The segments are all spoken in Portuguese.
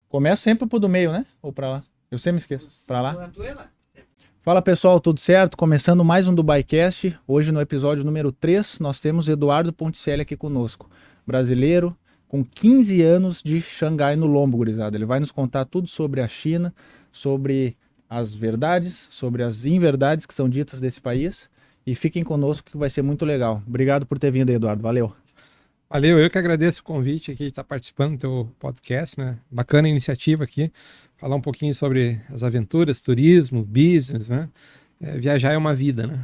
Começa sempre pro do meio, né? Ou pra lá? Eu sempre me esqueço. Pra lá. Fala pessoal, tudo certo? Começando mais um DubaiCast. Hoje no episódio número 3, nós temos Eduardo Ponticelli aqui conosco. Brasileiro, com 15 anos de Xangai no lombo, gurizada. Ele vai nos contar tudo sobre a China, sobre as verdades, sobre as inverdades que são ditas desse país. E fiquem conosco que vai ser muito legal. Obrigado por ter vindo aí, Eduardo. Valeu. Valeu, eu que agradeço o convite aqui de estar participando do teu podcast, né? Bacana a iniciativa aqui, falar um pouquinho sobre as aventuras, turismo, business, né? Viajar é uma vida, né?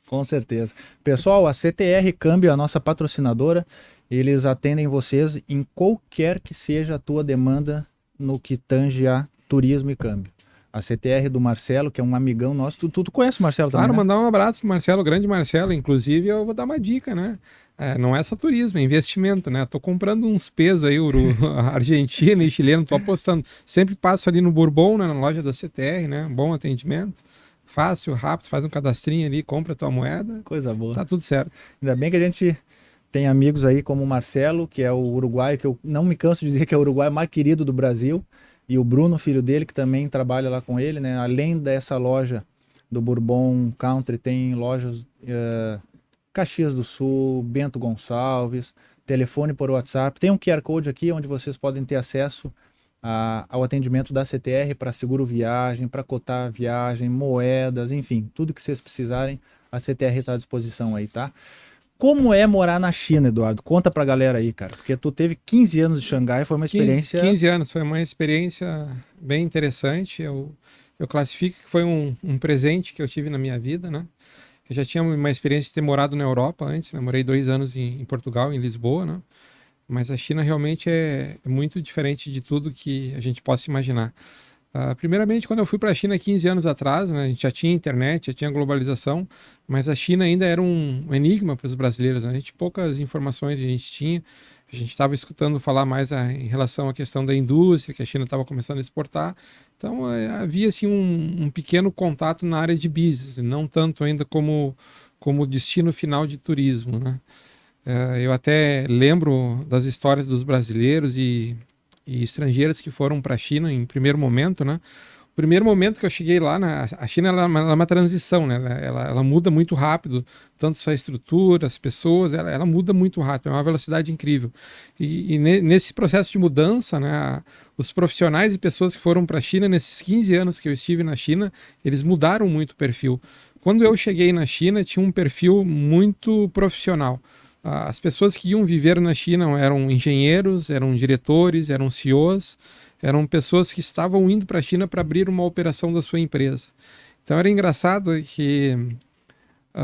Com certeza. Pessoal, a CTR Câmbio é a nossa patrocinadora. Eles atendem vocês em qualquer que seja a tua demanda no que tange a turismo e câmbio. A CTR do Marcelo, que é um amigão nosso. Tu conhece o Marcelo também, Claro, né? mandar um abraço pro Marcelo, grande Marcelo. Inclusive, eu vou dar uma dica, né? Não é só turismo, é investimento, né? Tô comprando uns pesos aí, argentino e chileno, tô apostando. Sempre passo ali no Bourbon, né, na loja da CTR, né? Bom atendimento, fácil, rápido, faz um cadastrinho ali, compra a tua moeda, Coisa boa. tá tudo certo. Ainda bem que a gente tem amigos aí como o Marcelo, que é o uruguaio, que eu não me canso de dizer que é o uruguaio mais querido do Brasil, e o Bruno, filho dele, que também trabalha lá com ele, né? Além dessa loja do Bourbon Country, tem lojas Caxias do Sul, Bento Gonçalves, telefone por WhatsApp. Tem um QR Code aqui onde vocês podem ter acesso ao atendimento da CTR para seguro viagem, para cotar a viagem, moedas, enfim, tudo que vocês precisarem, a CTR está à disposição aí, tá? Como é morar na China, Eduardo? Conta pra galera aí, cara. Porque tu teve 15 anos de Xangai, foi uma experiência... 15 anos, foi uma experiência bem interessante. Eu classifico que foi um presente que eu tive na minha vida, né? Eu já tinha uma experiência de ter morado na Europa antes, né? Morei 2 anos em Portugal, em Lisboa, né? Mas a China realmente é muito diferente de tudo que a gente possa imaginar. Primeiramente, quando eu fui para a China 15 anos atrás, né, a gente já tinha internet, já tinha globalização, mas a China ainda era um enigma para os brasileiros, né? A gente poucas informações a gente tinha. A gente estava escutando falar mais em relação à questão da indústria, que a China estava começando a exportar. Então, havia assim, um pequeno contato na área de business, não tanto ainda como destino final de turismo, né? Eu até lembro das histórias dos brasileiros e estrangeiros que foram para a China em primeiro momento, né? O primeiro momento que eu cheguei lá, a China ela é uma transição, né? Ela muda muito rápido, tanto sua estrutura, as pessoas, ela muda muito rápido, é uma velocidade incrível. E nesse processo de mudança, né, os profissionais e pessoas que foram para a China, nesses 15 anos que eu estive na China, eles mudaram muito o perfil. Quando eu cheguei na China, tinha um perfil muito profissional. As pessoas que iam viver na China eram engenheiros, eram diretores, eram CEOs, eram pessoas que estavam indo para a China para abrir uma operação da sua empresa. Então era engraçado que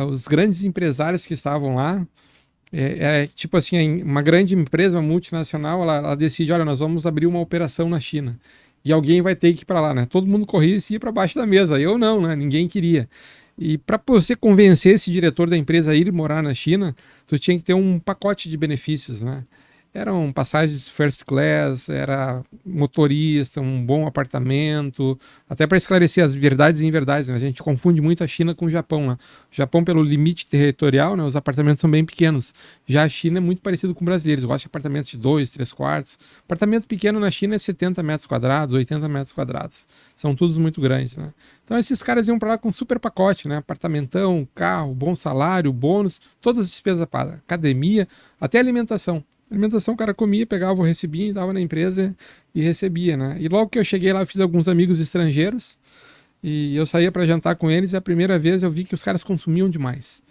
os grandes empresários que estavam lá, tipo assim, uma grande empresa, uma multinacional, ela decide, olha, nós vamos abrir uma operação na China. E alguém vai ter que ir para lá, né? Todo mundo corria e ia para baixo da mesa. Eu não, né? Ninguém queria. E para você convencer esse diretor da empresa a ir morar na China, tu tinha que ter um pacote de benefícios, né? Eram passagens first class, era motorista, um bom apartamento, até para esclarecer as verdades e inverdades, né? A gente confunde muito a China com o Japão, né? O Japão, pelo limite territorial, né, os apartamentos são bem pequenos. Já a China é muito parecido com brasileiros, gosta de apartamentos de 2, 3 quartos. Apartamento pequeno na China é 70 metros quadrados, 80 metros quadrados. São todos muito grandes, né? Então esses caras iam para lá com super pacote, né? Apartamentão, carro, bom salário, bônus, todas as despesas pagas, academia, até alimentação. Alimentação o cara comia, pegava o recibinho, dava na empresa e recebia, né? E logo que eu cheguei lá, eu fiz alguns amigos estrangeiros e eu saía para jantar com eles e a primeira vez eu vi que os caras consumiam demais.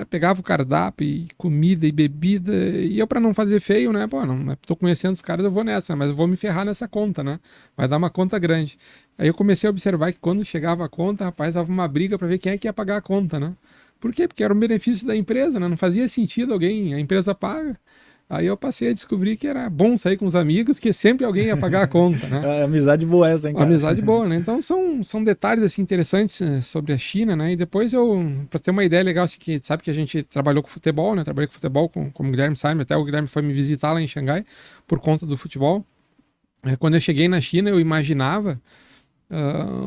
Pegava o cardápio e comida e bebida e eu, para não fazer feio, né? Pô, não tô conhecendo os caras, eu vou nessa, mas eu vou me ferrar nessa conta, né? Vai dar uma conta grande. Aí eu comecei a observar que quando chegava a conta, rapaz, dava uma briga para ver quem é que ia pagar a conta, né? Por quê? Porque era um benefício da empresa, né? Não fazia sentido a empresa paga. Aí eu passei a descobrir que era bom sair com os amigos, que sempre alguém ia pagar a conta, né? Amizade boa essa, hein, Uma cara? amizade boa, né? Então são detalhes assim interessantes sobre a China, né? E depois para ter uma ideia legal, assim, que sabe que a gente trabalhou com futebol, né? Trabalhei com futebol com o Guilherme Simon, até o Guilherme foi me visitar lá em Xangai por conta do futebol. Quando eu cheguei na China, eu imaginava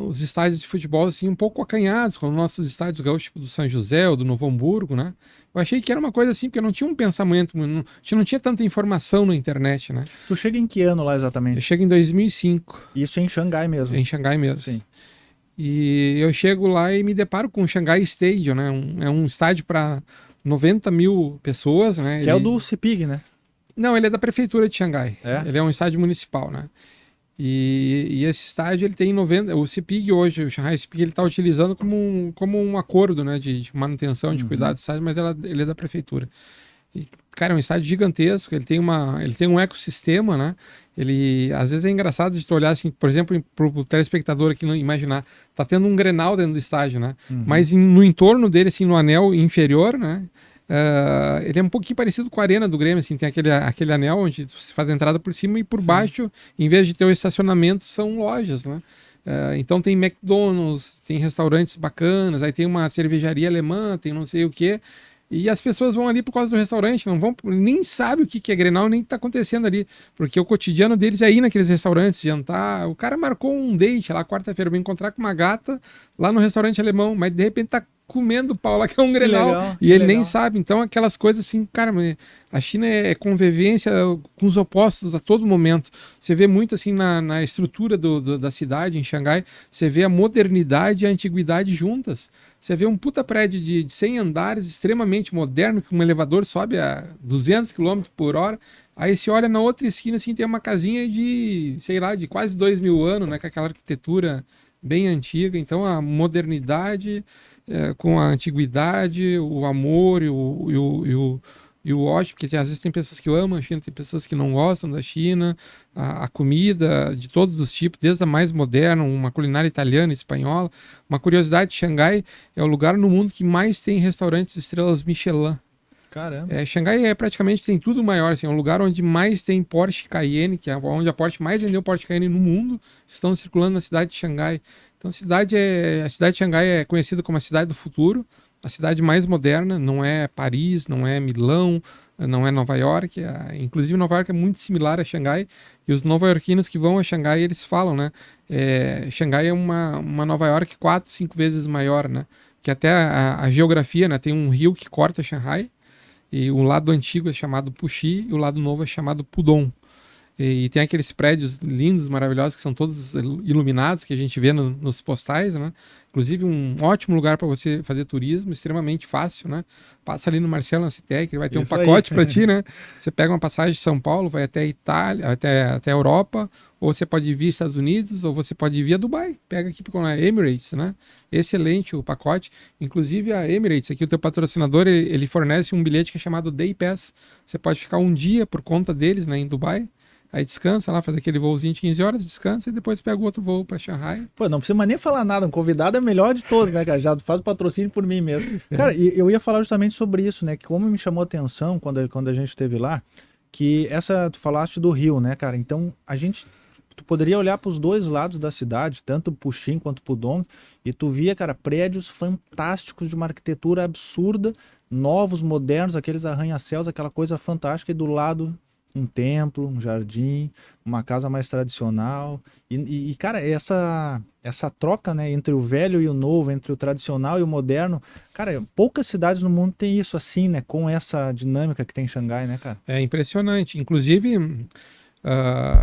os estádios de futebol assim um pouco acanhados, como nossos estádios gaúchos, tipo do São José ou do Novo Hamburgo, né? Eu achei que era uma coisa assim, porque não tinha um pensamento, a gente não tinha tanta informação na internet, né? Tu chega em que ano lá Eu exatamente? chego em 2005. Isso em Xangai mesmo. Em Xangai mesmo. Sim. E eu chego lá e me deparo com o Xangai Stadium, né? É um estádio para 90 mil pessoas, né? Que é o do CIPIG, né? Não, ele é da prefeitura de Xangai. É? Ele é um estádio municipal, né? E esse estádio ele tem 90. O CIPIG hoje, o Shanghai CIPIG, ele está utilizando como um acordo, né, de manutenção, de cuidado do estádio, mas ele é da prefeitura. E, cara, é um estádio gigantesco. Ele tem um ecossistema, né? Ele às vezes é engraçado de tu olhar assim, por exemplo, para o telespectador aqui não imaginar, tá tendo um Grenal dentro do estádio, né? Mas no entorno dele, assim, no anel inferior, né? Ele é um pouquinho parecido com a arena do Grêmio, assim, tem aquele anel onde você faz a entrada por cima e por baixo, em vez de ter o estacionamento, são lojas, né? Então tem McDonald's, tem restaurantes bacanas, aí tem uma cervejaria alemã, tem não sei o quê. E as pessoas vão ali por causa do restaurante, não vão, nem sabe o que é Grenal, nem o que está acontecendo ali, porque o cotidiano deles é ir naqueles restaurantes, jantar. O cara marcou um date lá quarta-feira, vai encontrar com uma gata lá no restaurante alemão, mas de repente tá comendo pau lá, que é um Grenal, legal, e ele nem sabe. Então aquelas coisas assim, cara, a China é convivência com os opostos a todo momento. Você vê muito assim na estrutura da cidade, em Xangai, você vê a modernidade e a antiguidade juntas. Você vê um puta prédio de 100 andares, extremamente moderno, que um elevador sobe a 200 km por hora. Aí você olha na outra esquina, assim, tem uma casinha de, sei lá, de quase 2.000 anos, né? Com aquela arquitetura bem antiga. Então a modernidade com a antiguidade, o amor e o ódio, porque às vezes tem pessoas que amam a China, tem pessoas que não gostam da China, a comida de todos os tipos, desde a mais moderna, uma culinária italiana, espanhola. Uma curiosidade, Xangai é o lugar no mundo que mais tem restaurantes estrelas Michelin. Caramba. Xangai praticamente tem tudo maior, assim, é um lugar onde mais tem Porsche Cayenne, que é onde a Porsche mais vendeu Porsche Cayenne no mundo, estão circulando na cidade de Xangai. Então a cidade de Xangai é conhecida como a cidade do futuro, a cidade mais moderna, não é Paris, não é Milão, não é Nova York. Inclusive Nova York é muito similar a Xangai, e os nova-iorquinos que vão a Xangai, eles falam, né? Xangai é uma Nova York 4, 5 vezes maior, né? Que até a geografia, né? Tem um rio que corta Xangai, e o lado antigo é chamado Puxi e o lado novo é chamado Pudong. E tem aqueles prédios lindos, maravilhosos, que são todos iluminados, que a gente vê nos postais, né? Inclusive um ótimo lugar para você fazer turismo, extremamente fácil, né? Passa ali no Marcelo Ancitec, ele vai ter um pacote para ti, né? Você pega uma passagem de São Paulo, vai até a Itália, até a Europa, ou você pode ir via Estados Unidos, ou você pode ir via Dubai. Pega aqui com a Emirates, né? Excelente o pacote. Inclusive a Emirates, aqui o teu patrocinador, ele fornece um bilhete que é chamado Day Pass. Você pode ficar um dia por conta deles, né, em Dubai. Aí descansa lá, faz aquele voozinho de 15 horas, descansa e depois pega o outro voo para Shanghai. Pô, não precisa mais nem falar nada, um convidado é o melhor de todos, né, cara? Já faz o patrocínio por mim mesmo. Cara, e eu ia falar justamente sobre isso, né? Que como me chamou a atenção quando a gente esteve lá, que tu falaste do Rio, né, cara? Então, tu poderia olhar para os dois lados da cidade, tanto Puxim quanto Pudong, e tu via, cara, prédios fantásticos de uma arquitetura absurda, novos, modernos, aqueles arranha-céus, aquela coisa fantástica, e do lado um templo, um jardim, uma casa mais tradicional. E cara, essa troca, né, entre o velho e o novo, entre o tradicional e o moderno, cara, poucas cidades no mundo têm isso assim, né, com essa dinâmica que tem em Xangai, né, cara? É impressionante. Inclusive,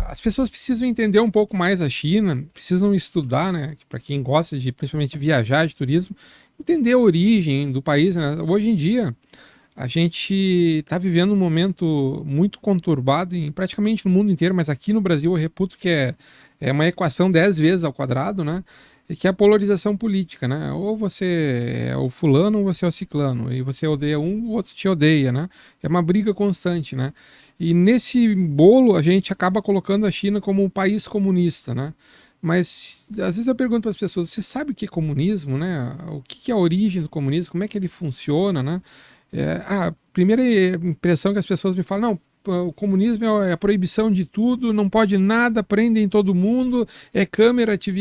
as pessoas precisam entender um pouco mais a China, precisam estudar, né, para quem gosta de, principalmente, viajar, de turismo, entender a origem do país, né? Hoje em dia, a gente está vivendo um momento muito conturbado praticamente no mundo inteiro, mas aqui no Brasil eu reputo que é uma equação 10 vezes ao quadrado, né? E que é a polarização política, né? Ou você é o fulano ou você é o ciclano, e você odeia um, o outro te odeia, né? É uma briga constante, né? E nesse bolo a gente acaba colocando a China como um país comunista, né? Mas às vezes eu pergunto para as pessoas, você sabe o que é comunismo, né? O que é a origem do comunismo, como é que ele funciona, né? A primeira impressão que as pessoas me falam, não, o comunismo é a proibição de tudo, não pode nada, prendem todo mundo, é câmera te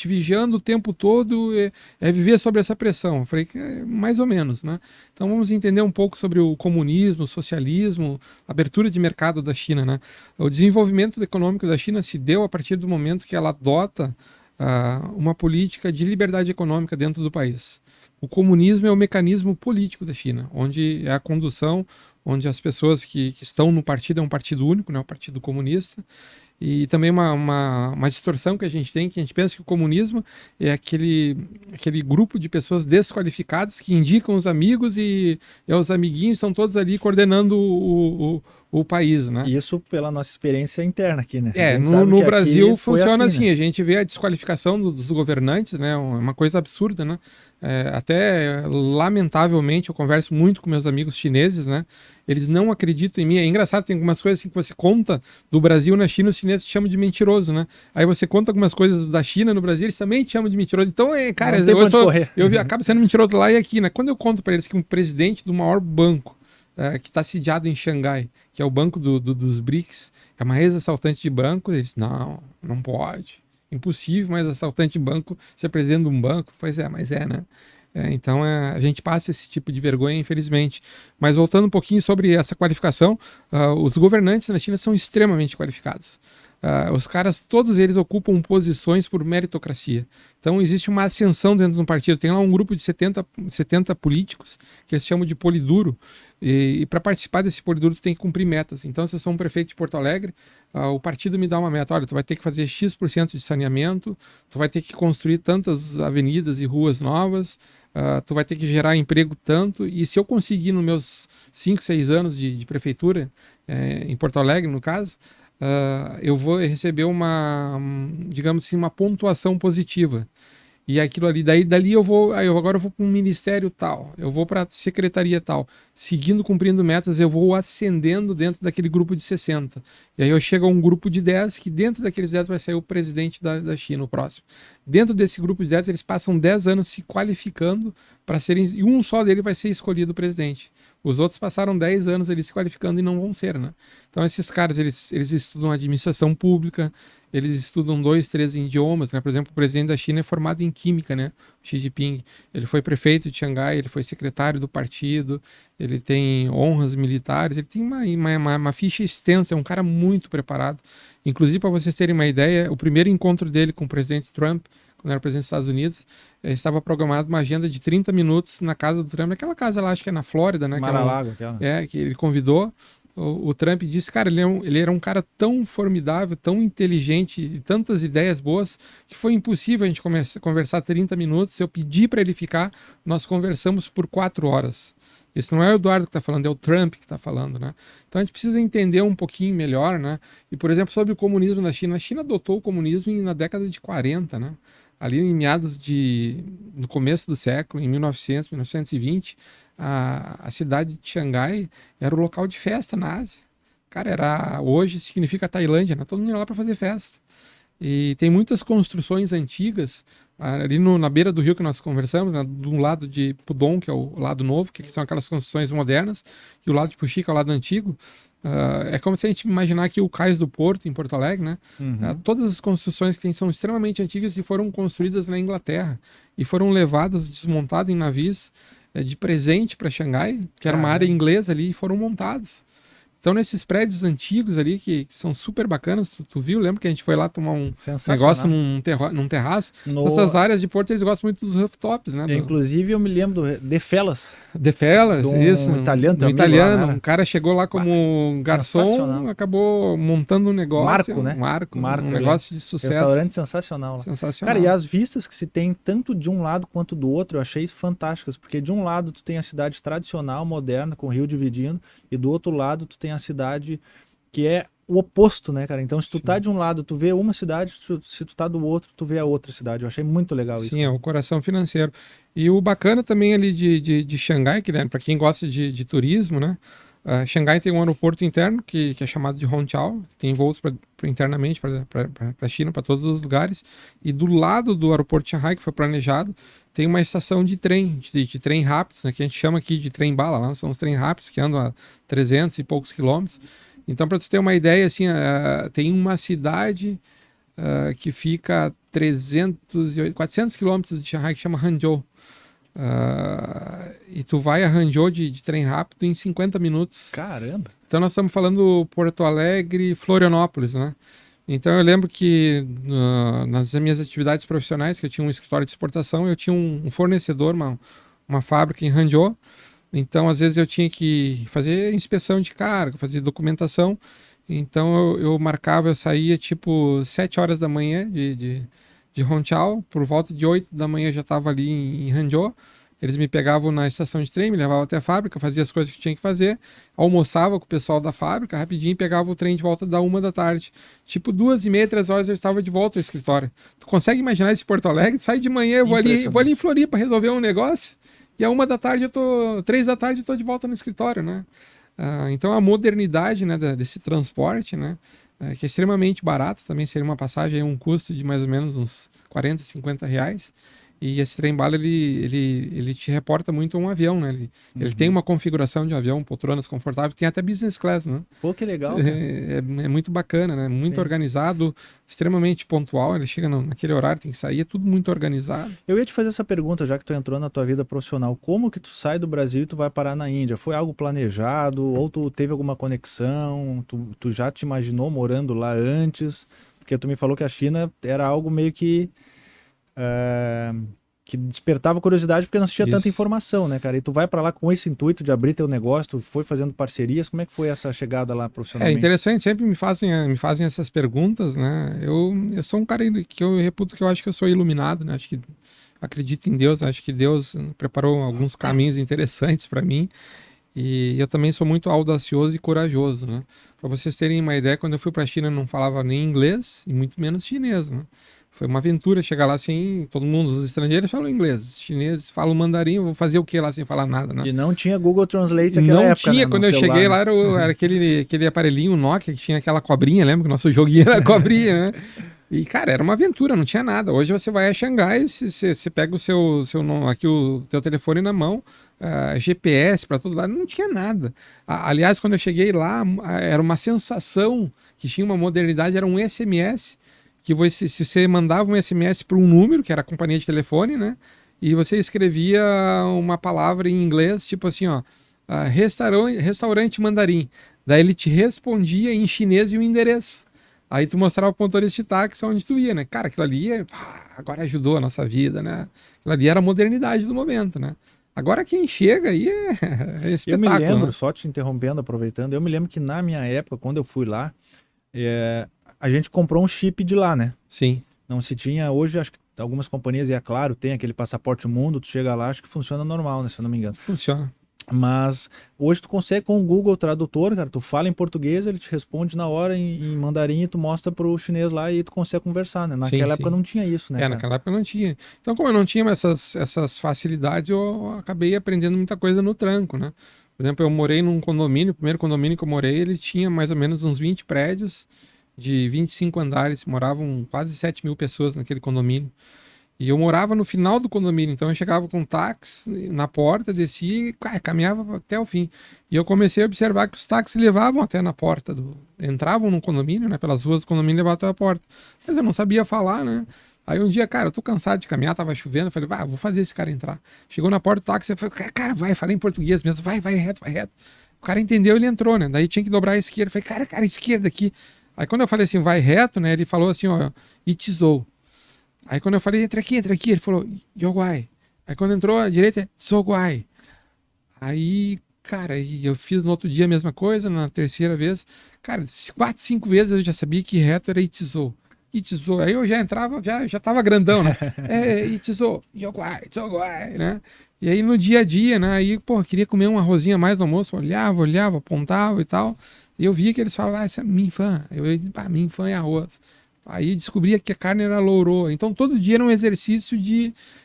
vigiando o tempo todo, é viver sob essa pressão. Eu falei que mais ou menos, né? Então vamos entender um pouco sobre o comunismo, o socialismo, a abertura de mercado da China, né? O desenvolvimento econômico da China se deu a partir do momento que ela adota uma política de liberdade econômica dentro do país. O comunismo é o mecanismo político da China, onde é a condução, onde as pessoas que estão no partido, é um partido único, né, o Partido Comunista, e também uma distorção que a gente tem, que a gente pensa que o comunismo é aquele grupo de pessoas desqualificadas que indicam os amigos e os amiguinhos estão todos ali coordenando o país, né? Isso pela nossa experiência interna aqui, né? No Brasil funciona assim, né? a gente vê a desqualificação dos governantes, né? Uma coisa absurda, né? Até, lamentavelmente, eu converso muito com meus amigos chineses, né? Eles não acreditam em mim. É engraçado, tem algumas coisas assim que você conta do Brasil na China, os chineses te chamam de mentiroso, né? Aí você conta algumas coisas da China no Brasil, eles também te chamam de mentiroso. Então, cara, eu acabo sendo mentiroso lá e aqui, né? Quando eu conto para eles que um presidente do maior banco, que está sediado em Xangai, que é o banco dos BRICS, é uma ex-assaltante de banco, eles, não pode. Impossível, mas assaltante de banco ser presidente de um banco. Pois é, mas né? Então a gente passa esse tipo de vergonha, infelizmente. Mas voltando um pouquinho sobre essa qualificação, os governantes na China são extremamente qualificados. Os caras, todos eles ocupam posições por meritocracia. Então existe uma ascensão dentro do partido. Tem lá um grupo de 70 políticos, que eles chamam de poliduro, e para participar desse poliduro tu tem que cumprir metas. Então, se eu sou um prefeito de Porto Alegre, o partido me dá uma meta. Olha, tu vai ter que fazer X% de saneamento, tu vai ter que construir tantas avenidas e ruas novas, tu vai ter que gerar emprego tanto, e se eu conseguir nos meus 5, 6 anos de prefeitura, em Porto Alegre, no caso, eu vou receber digamos assim, uma pontuação positiva. E aquilo ali, dali agora eu vou para um ministério tal, eu vou para a secretaria tal, seguindo, cumprindo metas, eu vou ascendendo dentro daquele grupo de 60. E aí eu chego a um grupo de 10, que dentro daqueles 10 vai sair o presidente da China, o próximo. Dentro desse grupo de 10, eles passam 10 anos se qualificando para serem, e um só dele vai ser escolhido presidente. Os outros passaram 10 anos ali se qualificando e não vão ser, né? Então esses caras, eles estudam administração pública, eles estudam 2, 3 idiomas, né? Por exemplo, o presidente da China é formado em química, né? Xi Jinping, ele foi prefeito de Xangai, ele foi secretário do partido, ele tem honras militares, ele tem uma ficha extensa, é um cara muito preparado. Inclusive, para vocês terem uma ideia, o primeiro encontro dele com o presidente Trump, quando era presidente dos Estados Unidos, estava programado uma agenda de 30 minutos na casa do Trump, naquela casa lá, acho que é na Flórida, né? Mar-a-Lago, aquela. Que ele convidou. O Trump disse, cara, ele era um cara tão formidável, tão inteligente e tantas ideias boas que foi impossível a gente conversar 30 minutos. Se eu pedir para ele ficar, nós conversamos por 4 horas. Isso não é o Eduardo que está falando, é o Trump que está falando, né? Então a gente precisa entender um pouquinho melhor, né? E, por exemplo, sobre o comunismo na China. A China adotou o comunismo na década de 40, né? Ali em no começo do século, em 1900, 1920, a cidade de Xangai era o local de festa na Ásia. Cara, hoje significa Tailândia, né? Todo mundo ia lá para fazer festa. E tem muitas construções antigas ali na beira do rio que nós conversamos, né, do lado de Pudong, que é o lado novo, que são aquelas construções modernas, e o lado de Puxi, que é o lado antigo. É como se a gente imaginar aqui o Cais do Porto, em Porto Alegre, né? Uhum. Todas as construções que tem são extremamente antigas e foram construídas na Inglaterra e foram levadas, desmontadas em navios de presente para Xangai, que era uma área inglesa ali, e foram montados. Então, nesses prédios antigos ali, que são super bacanas, tu viu? Lembra que a gente foi lá tomar um negócio num terraço? Nessas áreas de Porto, eles gostam muito dos rooftops, né? Inclusive, eu me lembro do The Fellas. The Fellas, isso. Um italiano. Um cara chegou lá como garçom, acabou montando um negócio. Marco, né? Um negócio de sucesso. Restaurante sensacional lá. Sensacional. Cara, e as vistas que se tem tanto de um lado quanto do outro, eu achei fantásticas. Porque de um lado, tu tem a cidade tradicional, moderna, com o rio dividindo, e do outro lado, tu tem a cidade que é o oposto, né, cara? Então, se tu tá de um lado, tu vê uma cidade, se tu tá do outro, tu vê a outra cidade. Eu achei muito legal isso. Sim, é o coração financeiro. E o bacana também ali de Xangai, que, né, para quem gosta de turismo, né? Xangai tem um aeroporto interno que é chamado de Hongqiao, tem voos internamente para a China, para todos os lugares. E do lado do aeroporto de Shanghai, que foi planejado, tem uma estação de trem, de trem rápidos, né, que a gente chama aqui de trem-bala, lá são os trem rápidos que andam a 300 e poucos quilômetros. Então, para tu ter uma ideia, assim, tem uma cidade que fica a 400 quilômetros de Shanghai, que chama Hangzhou. E tu vai a Hangzhou de trem rápido em 50 minutos. Caramba! Então nós estamos falando Porto Alegre, Florianópolis, né? Então eu lembro que nas minhas atividades profissionais, que eu tinha um escritório de exportação, eu tinha um fornecedor, uma fábrica em Hangzhou. Então às vezes eu tinha que fazer inspeção de carga, fazer documentação. Então eu marcava, eu saía tipo 7 horas da manhã de Hongqiao, por volta de 8 da manhã eu já estava ali em Hangzhou. Eles me pegavam na estação de trem, me levavam até a fábrica, fazia as coisas que tinha que fazer, almoçava com o pessoal da fábrica, rapidinho, e pegava o trem de volta da 1 da tarde. Tipo, 2h30, 3 horas eu estava de volta ao escritório. Tu consegue imaginar esse Porto Alegre? Sai de manhã, eu vou ali em Floripa resolver um negócio, e a 1 da tarde 3 da tarde eu tô de volta no escritório, né? Então a modernidade, né, desse transporte, né, que é extremamente barato, também seria uma passagem, um custo de mais ou menos uns 40, 50 reais. E esse trem-bala, ele te reporta muito a um avião, né? Ele tem uma configuração de avião, poltronas confortáveis, tem até business class, né? Pô, que legal, cara. É muito bacana, né? Muito organizado, extremamente pontual, ele chega naquele horário, tem que sair, é tudo muito organizado. Eu ia te fazer essa pergunta, já que tu entrou na tua vida profissional. Como que tu sai do Brasil e tu vai parar na Índia? Foi algo planejado? Ou tu teve alguma conexão? Tu já te imaginou morando lá antes? Porque tu me falou que a China era algo meio que despertava curiosidade porque não se tinha tanta informação, né, cara? E tu vai para lá com esse intuito de abrir teu negócio, tu foi fazendo parcerias, como é que foi essa chegada lá profissionalmente? É interessante, sempre me fazem essas perguntas, né? Eu sou um cara que eu reputo que eu acho que eu sou iluminado, né? Acho que acredito em Deus, acho que Deus preparou alguns caminhos interessantes para mim. E eu também sou muito audacioso e corajoso, né? Para vocês terem uma ideia, quando eu fui para a China eu não falava nem inglês e muito menos chinês, né? Foi uma aventura chegar lá assim, todo mundo, os estrangeiros falam inglês, os chineses falam mandarim, eu vou fazer o que lá sem falar nada, né? E não tinha Google Translate naquela época, não tinha, né? Quando eu celular, cheguei né? lá era aquele aparelhinho Nokia que tinha aquela cobrinha, lembra que o nosso joguinho era a cobrinha, né? E, cara, era uma aventura, não tinha nada. Hoje você vai a Xangai, você pega aqui o teu telefone na mão, GPS para todo lado, não tinha nada. Aliás, quando eu cheguei lá, era uma sensação que tinha uma modernidade, era um SMS, que se você mandava um SMS para um número, que era a companhia de telefone, né? E você escrevia uma palavra em inglês, tipo assim, ó, restaurante mandarim. Daí ele te respondia em chinês e o endereço. Aí tu mostrava o motorista de táxi onde tu ia, né? Cara, aquilo ali agora ajudou a nossa vida, né? Aquilo ali era a modernidade do momento, né? Agora quem chega aí é espetáculo. Eu me lembro, né? só te interrompendo, aproveitando, eu me lembro que na minha época, quando eu fui lá, a gente comprou um chip de lá, né? Sim. Não se tinha, hoje acho que algumas companhias, e é claro, tem aquele passaporte mundo, tu chega lá, acho que funciona normal, né? Se eu não me engano. Funciona. Mas hoje tu consegue com o Google Tradutor, cara, tu fala em português, ele te responde na hora em mandarim e tu mostra pro chinês lá e tu consegue conversar, né? Naquela época não tinha isso, né, cara? Naquela época não tinha. Então, como eu não tinha essas facilidades, eu acabei aprendendo muita coisa no tranco, né? Por exemplo, eu morei num condomínio, o primeiro condomínio que eu morei, ele tinha mais ou menos uns 20 prédios de 25 andares, moravam quase 7 mil pessoas naquele condomínio. E eu morava no final do condomínio, então eu chegava com um táxi na porta, descia e caminhava até o fim. E eu comecei a observar que os táxis levavam até na porta, entravam no condomínio, né, pelas ruas do condomínio, levavam até a porta. Mas eu não sabia falar, né? Aí um dia, cara, eu tô cansado de caminhar, tava chovendo, eu falei, vou fazer esse cara entrar. Chegou na porta do táxi, eu falei, cara, falei em português mesmo, vai reto, vai reto. O cara entendeu, ele entrou, né? Daí tinha que dobrar a esquerda, eu falei, cara, esquerda aqui. Aí quando eu falei assim, vai reto, né, ele falou assim, ó, itizou. Aí quando eu falei, entra aqui, ele falou, Yoguai. Aí quando entrou à direita, Soguai. Aí, cara, eu fiz no outro dia a mesma coisa, na terceira vez. Cara, 4, 5 vezes eu já sabia que reto era Itizou. Itizou. Aí eu já entrava, já tava grandão, né? Itizou, Yoguai, Soguai, né? E aí no dia a dia, né? Aí, pô, eu queria comer um arrozinho a mais no almoço, olhava, apontava e tal. E eu via que eles falavam, essa é minha fã. Eu disse, minha fã é arroz. Aí descobria que a carne era louro. Então todo dia era um exercício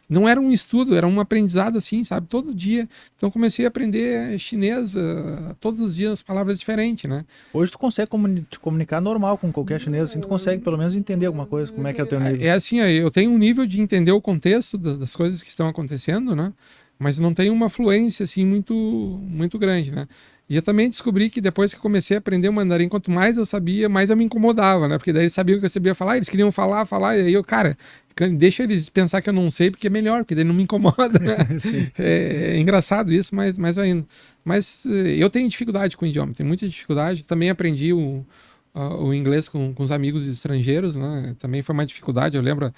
não era um estudo, era um aprendizado assim, sabe? Todo dia. Então comecei a aprender chinês todos os dias, palavras diferentes, né? Hoje tu consegue te comunicar normal com qualquer chinês, assim, tu consegue pelo menos entender alguma coisa, como é que é o teu nível. É assim, eu tenho um nível de entender o contexto das coisas que estão acontecendo, né? Mas não tenho uma fluência assim muito, muito grande, né? E eu também descobri que depois que comecei a aprender o mandarim, quanto mais eu sabia, mais eu me incomodava, né? Porque daí eles sabiam que eu sabia falar, eles queriam falar, e aí eu, cara, deixa eles pensar que eu não sei, porque é melhor, porque daí não me incomoda, né? É engraçado isso, mas vai indo. Mas eu tenho dificuldade com o idioma, tenho muita dificuldade. Também aprendi o inglês com os amigos estrangeiros, né? Também foi uma dificuldade, eu lembro,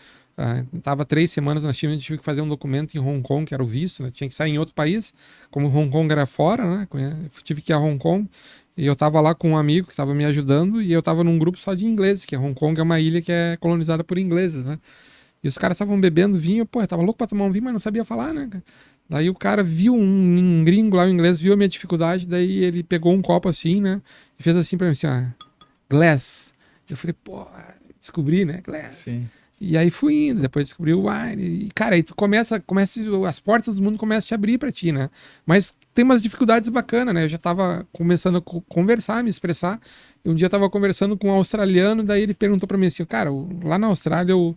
estava 3 semanas na China, a gente tive que fazer um documento em Hong Kong, que era o visto, né? Tinha que sair em outro país, como Hong Kong era fora, né? Tive que ir a Hong Kong, e eu estava lá com um amigo que estava me ajudando, e eu estava num grupo só de ingleses, que Hong Kong é uma ilha que é colonizada por ingleses, né? E os caras estavam bebendo vinho, pô, eu tava louco pra tomar um vinho, mas não sabia falar, né, cara? Daí o cara viu um gringo lá, o inglês, viu a minha dificuldade, daí ele pegou um copo assim, né? E fez assim pra mim, assim, glass. Eu falei, pô, descobri, né, glass. Sim. E aí fui indo, depois descobri o wine. E, cara, aí tu começa, as portas do mundo começam a te abrir pra ti, né? Mas tem umas dificuldades bacanas, né? Eu já tava começando a conversar, me expressar. E um dia eu tava conversando com um australiano, daí ele perguntou pra mim assim, cara, lá na Austrália o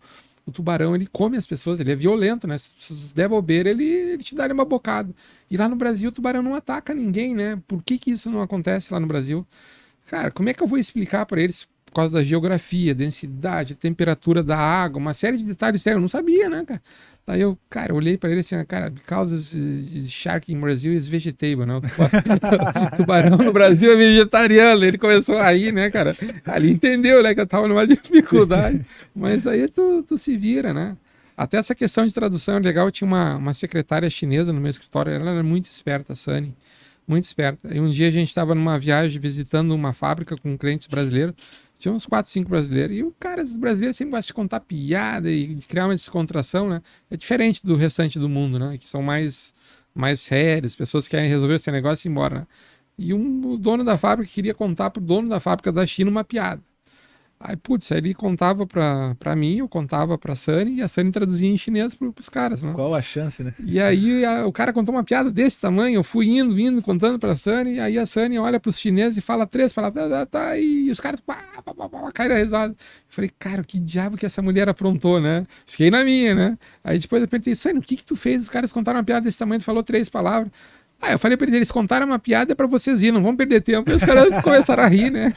tubarão, ele come as pessoas, ele é violento, né? Se der bobeira, ele te dá uma bocada. E lá no Brasil, o tubarão não ataca ninguém, né? Por que isso não acontece lá no Brasil? Cara, como é que eu vou explicar para eles por causa da geografia, densidade, temperatura da água, uma série de detalhes sérios? Eu não sabia, né, cara? Daí eu, cara, olhei para ele assim, cara, because shark in Brazil is vegetable, né? O tubarão no Brasil é vegetariano. Ele começou a rir, né, cara? Ali entendeu, né, que eu tava numa dificuldade. Mas aí tu se vira, né? Até essa questão de tradução é legal. Eu tinha uma secretária chinesa no meu escritório, ela era muito esperta, a Sunny. Muito esperta. E um dia a gente estava numa viagem visitando uma fábrica com clientes brasileiros. Tinha uns 4, 5 brasileiros. E o cara, os brasileiros sempre gostam de contar piada e de criar uma descontração, né? É diferente do restante do mundo, né? Que são mais sérios, pessoas que querem resolver o seu negócio e ir embora, né? E o dono da fábrica queria contar pro dono da fábrica da China uma piada. Aí, putz, aí ele contava pra mim, eu contava pra Sunny, e a Sunny traduzia em chinês pros caras, né? Qual a chance, né? E aí o cara contou uma piada desse tamanho, eu fui indo, contando pra Sunny, e aí a Sunny olha pros chineses e fala 3 palavras, tá, e os caras caem na risada. Eu falei, cara, que diabo que essa mulher aprontou, né? Fiquei na minha, né? Aí depois eu perguntei, Sunny, o que tu fez? Os caras contaram uma piada desse tamanho, tu falou 3 palavras. Ah, eu falei pra eles contaram uma piada pra vocês irem, não vão perder tempo. E os caras começaram a rir, né?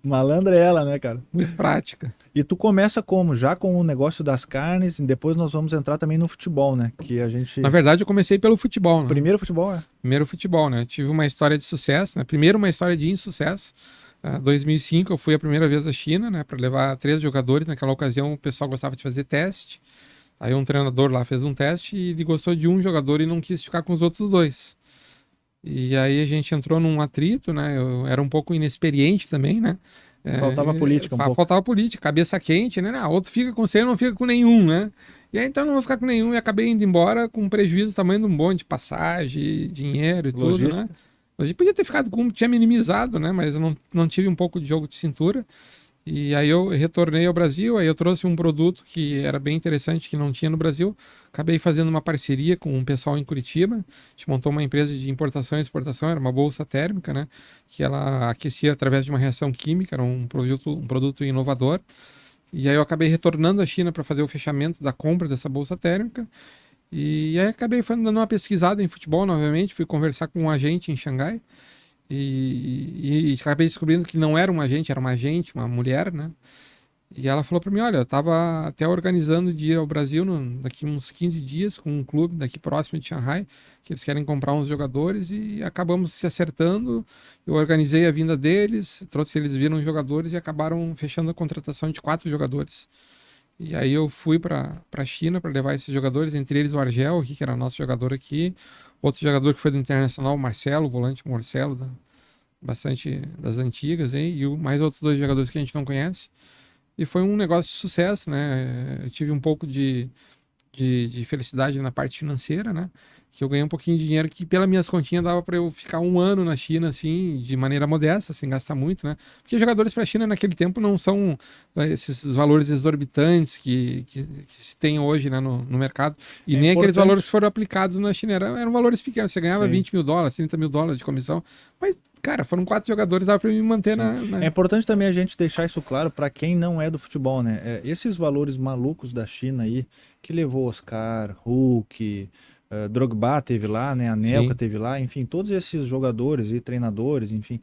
Malandra é ela, né, cara? Muito prática. E tu começa como? Já com o negócio das carnes, e depois nós vamos entrar também no futebol, né? Que a gente... Na verdade, eu comecei pelo futebol, né? Primeiro futebol, é? Primeiro futebol, né? Tive uma história de sucesso, né? Primeiro uma história de insucesso. 2005 eu fui a primeira vez à China, né? Para levar 3 jogadores. Naquela ocasião o pessoal gostava de fazer teste. Aí um treinador lá fez um teste e ele gostou de um jogador e não quis ficar com os outros 2. E aí a gente entrou num atrito, né? Eu era um pouco inexperiente também, né? Faltava política um pouco. Faltava política, cabeça quente, né? Não, outro fica com você, não fica com nenhum, né? E aí então não vou ficar com nenhum e acabei indo embora com um prejuízo do tamanho de um bonde de passagem, dinheiro e tudo, né? Eu podia ter ficado com, tinha minimizado, né? Mas eu não tive um pouco de jogo de cintura. E aí eu retornei ao Brasil, aí eu trouxe um produto que era bem interessante, que não tinha no Brasil. Acabei fazendo uma parceria com um pessoal em Curitiba. A gente montou uma empresa de importação e exportação, era uma bolsa térmica, né? Que ela aquecia através de uma reação química, era um produto inovador. E aí eu acabei retornando à China para fazer o fechamento da compra dessa bolsa térmica. E aí acabei dando uma pesquisada em futebol novamente, fui conversar com um agente em Xangai. E acabei descobrindo que não era um agente, era uma agente, uma mulher, né? E ela falou para mim, olha, eu estava até organizando de ir ao Brasil daqui uns 15 dias com um clube daqui próximo de Shanghai, que eles querem comprar uns jogadores e acabamos se acertando. Eu organizei a vinda deles, trouxe eles viram os jogadores e acabaram fechando a contratação de 4 jogadores. E aí eu fui para a China para levar esses jogadores, entre eles o Argel, que era nosso jogador aqui, outro jogador que foi do Internacional, o Marcelo, o volante Marcelo, bastante das antigas, hein? E mais outros 2 jogadores que a gente não conhece. E foi um negócio de sucesso, né? Eu tive um pouco de felicidade na parte financeira, né? Que eu ganhei um pouquinho de dinheiro que, pelas minhas continhas, dava para eu ficar 1 ano na China, assim, de maneira modesta, sem gastar muito, né? Porque jogadores para a China naquele tempo não são esses valores exorbitantes que se tem hoje, né, no mercado. E nem aqueles valores que foram aplicados na China. Eram valores pequenos. Você ganhava $20 mil, $30 mil de comissão. Mas, cara, foram 4 jogadores, dava para me manter na... É importante também a gente deixar isso claro para quem não é do futebol, né? Esses valores malucos da China aí, que levou Oscar, Hulk... Drogba teve lá, né? A Anelka teve lá, enfim, todos esses jogadores e treinadores, enfim,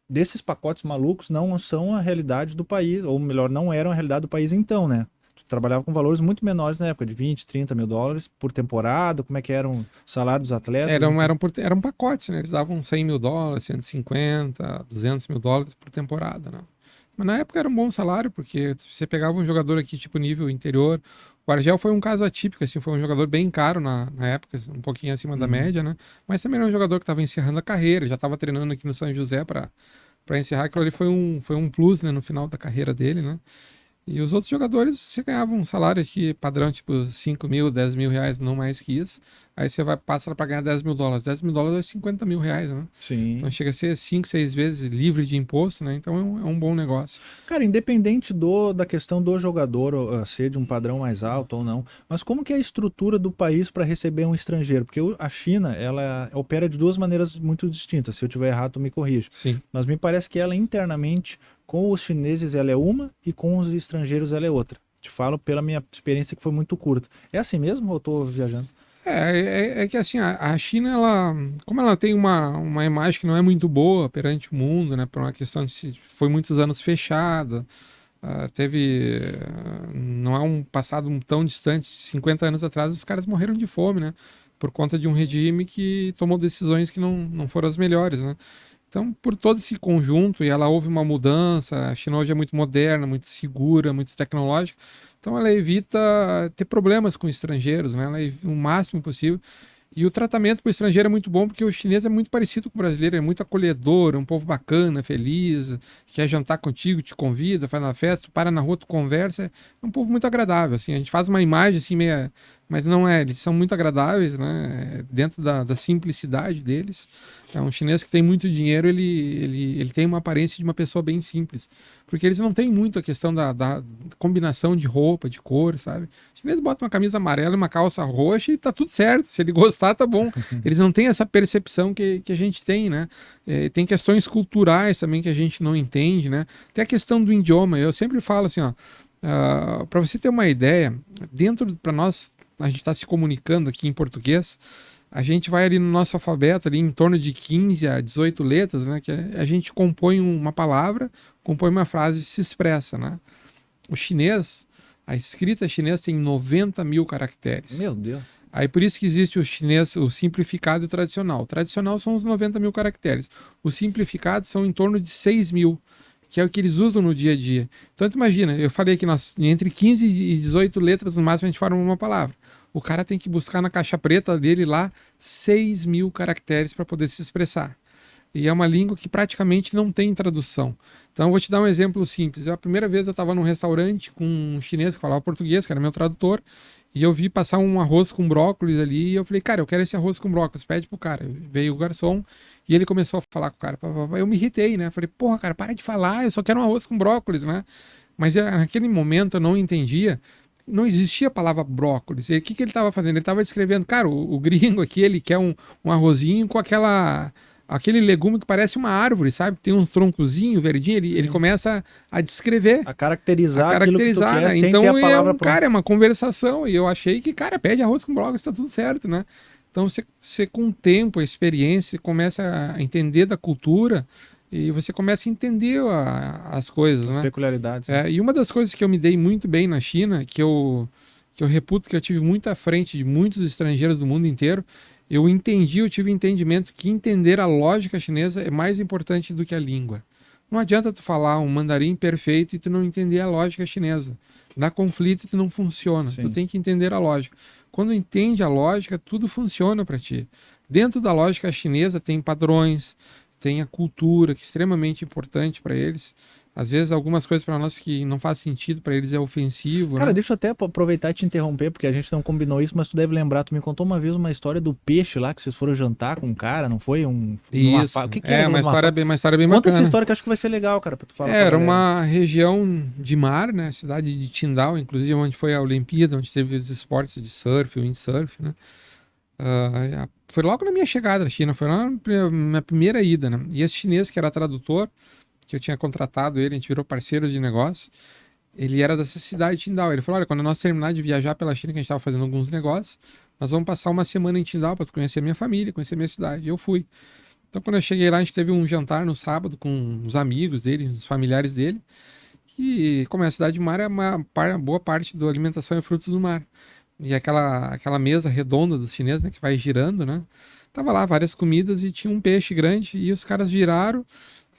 desses pacotes malucos não são a realidade do país, ou melhor, não eram a realidade do país então, né? Tu trabalhava com valores muito menores na época, de 20, 30 mil dólares por temporada. Como é que era o salário dos atletas? Era um pacote, né? Eles davam 100 mil dólares, 150, 200 mil dólares por temporada, né? Mas na época era um bom salário, porque você pegava um jogador aqui, tipo nível interior. O Argel foi um caso atípico, assim, foi um jogador bem caro na época, um pouquinho acima da média, né? Mas também era um jogador que estava encerrando a carreira, já estava treinando aqui no São José para encerrar. Aquilo ali foi um plus, né, no final da carreira dele, né? E os outros jogadores, você ganhava um salário aqui padrão, tipo 5 mil, 10 mil reais, não mais que isso. Aí você passa para ganhar 10 mil dólares. 10 mil dólares é 50 mil reais, né? Sim. Então chega a ser 5, 6 vezes livre de imposto, né? Então é um bom negócio. Cara, independente da questão do jogador ser de um padrão mais alto ou não, mas como que é a estrutura do país para receber um estrangeiro? Porque a China, ela opera de duas maneiras muito distintas. Se eu tiver errado, tu me corrija. Sim. Mas me parece que ela internamente, com os chineses, ela é uma e com os estrangeiros ela é outra. Te falo pela minha experiência que foi muito curta. É assim mesmo ou eu tô viajando? É que assim, a China, como ela tem uma imagem que não é muito boa perante o mundo, né, por uma questão de foi muitos anos fechada, não é um passado tão distante, 50 anos atrás os caras morreram de fome, né, por conta de um regime que tomou decisões que não foram as melhores, né. Então, por todo esse conjunto, e ela houve uma mudança, a China hoje é muito moderna, muito segura, muito tecnológica, então ela evita ter problemas com estrangeiros, né? Ela evita o máximo possível. E o tratamento para o estrangeiro é muito bom, porque o chinês é muito parecido com o brasileiro, é muito acolhedor, é um povo bacana, feliz, quer jantar contigo, te convida, faz uma festa, para na rua, tu conversa, é um povo muito agradável, assim, a gente faz uma imagem assim meia, mas não é, eles são muito agradáveis, né, dentro da simplicidade deles. É um chinês que tem muito dinheiro, ele tem uma aparência de uma pessoa bem simples, porque eles não têm muito a questão da combinação de roupa, de cor, sabe? O chinês bota uma camisa amarela e uma calça roxa e tá tudo certo, se ele gostar tá bom. Eles não têm essa percepção que a gente tem, né? Tem questões culturais também que a gente não entende, né? Tem a questão do idioma, eu sempre falo assim, ó, para você ter uma ideia, para nós, a gente está se comunicando aqui em português, a gente vai ali no nosso alfabeto, ali em torno de 15 a 18 letras, né? Que a gente compõe uma palavra, compõe uma frase e se expressa, né? O chinês, a escrita chinesa tem 90 mil caracteres. Meu Deus. Aí por isso que existe o chinês, o simplificado e o tradicional. O tradicional são os 90 mil caracteres. Os simplificados são em torno de 6 mil, que é o que eles usam no dia a dia. Então, tu imagina, eu falei que entre 15 e 18 letras, no máximo, a gente forma uma palavra. O cara tem que buscar na caixa preta dele lá 6 mil caracteres para poder se expressar. E é uma língua que praticamente não tem tradução. Então, eu vou te dar um exemplo simples. A primeira vez eu estava num restaurante com um chinês que falava português, que era meu tradutor, e eu vi passar um arroz com brócolis ali, e eu falei, cara, eu quero esse arroz com brócolis, pede pro cara. Veio o garçom, e ele começou a falar com o cara. Eu me irritei, né? Falei, porra, cara, para de falar, eu só quero um arroz com brócolis, né? Mas naquele momento eu não entendia, não existia a palavra brócolis. E o que ele estava fazendo? Ele estava descrevendo, cara, o gringo aqui, ele quer um arrozinho com aquele legume que parece uma árvore, sabe? Tem uns troncozinhos verdinhos, ele começa a descrever. A caracterizar aquilo que tu quer, né? sem Então, ter a palavra pronta. cara, é uma conversação, e eu achei que, cara, pede arroz com brócolis, tá tudo certo, né? Então, você com o tempo, a experiência, começa a entender da cultura, e você começa a entender as coisas, As né? peculiaridades. E uma das coisas que eu me dei muito bem na China, que eu reputo que eu tive muito à frente de muitos estrangeiros do mundo inteiro, eu tive entendimento que entender a lógica chinesa é mais importante do que a língua. Não adianta tu falar um mandarim perfeito e tu não entender a lógica chinesa. Dá conflito e tu não funciona. Sim. Tu tem que entender a lógica. Quando entende a lógica, tudo funciona para ti. Dentro da lógica chinesa tem padrões, tem a cultura, que é extremamente importante para eles. Às vezes, algumas coisas para nós que não faz sentido, para eles é ofensivo. Cara, né? deixa eu até aproveitar e te interromper, porque a gente não combinou isso, mas tu deve lembrar, tu me contou uma vez uma história do peixe lá, que vocês foram jantar com um cara, não foi? Isso. O que era? Uma história bem Conta bacana. essa história que eu acho que vai ser legal, cara, pra tu falar. Era uma região de mar, né? Cidade de Qingdao, inclusive onde foi a Olimpíada, onde teve os esportes de surf, windsurf, né? Foi logo na minha chegada na China, foi lá na minha primeira ida, né? E esse chinês que era tradutor, que eu tinha contratado ele, a gente virou parceiro de negócio, ele era dessa cidade de Qingdao. Ele falou, olha, quando nós terminar de viajar pela China, que a gente estava fazendo alguns negócios, nós vamos passar uma semana em Qingdao para tu conhecer a minha família, conhecer a minha cidade. E eu fui. Então, quando eu cheguei lá, a gente teve um jantar no sábado com os amigos dele, os familiares dele. E como é a cidade de mar, boa parte da alimentação é frutos do mar. E aquela mesa redonda dos chineses, né, que vai girando, né? Tava lá várias comidas e tinha um peixe grande e os caras giraram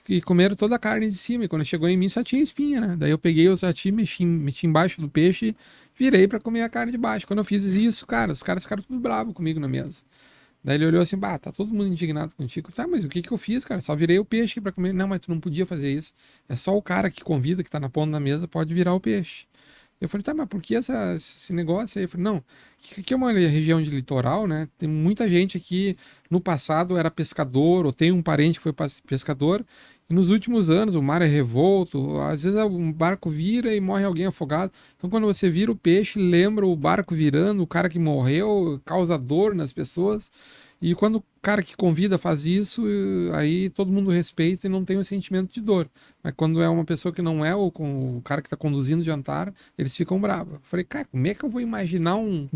e comeram toda a carne de cima. E quando chegou em mim só tinha espinha, né? Daí eu peguei o sati, meti embaixo do peixe e virei para comer a carne de baixo. Quando eu fiz isso, cara, os caras ficaram tudo bravos comigo na mesa. Daí ele olhou assim, bah, tá todo mundo indignado contigo. Tá, mas o que que eu fiz, cara? Só virei o peixe para comer. Não, mas tu não podia fazer isso. É só o cara que convida, que tá na ponta da mesa, pode virar o peixe. Eu falei, tá, mas por que esse negócio aí? Eu falei, não, aqui é uma região de litoral, né? Tem muita gente aqui, no passado era pescador, ou tem um parente que foi pescador, e nos últimos anos o mar é revolto, às vezes um barco vira e morre alguém afogado. Então quando você vira o peixe, lembra o barco virando, o cara que morreu, causa dor nas pessoas. E quando o cara que convida faz isso, aí todo mundo respeita e não tem o sentimento de dor. Mas quando é uma pessoa que não é o cara que está conduzindo o jantar, eles ficam bravos. Eu falei, cara, como é que eu vou imaginar um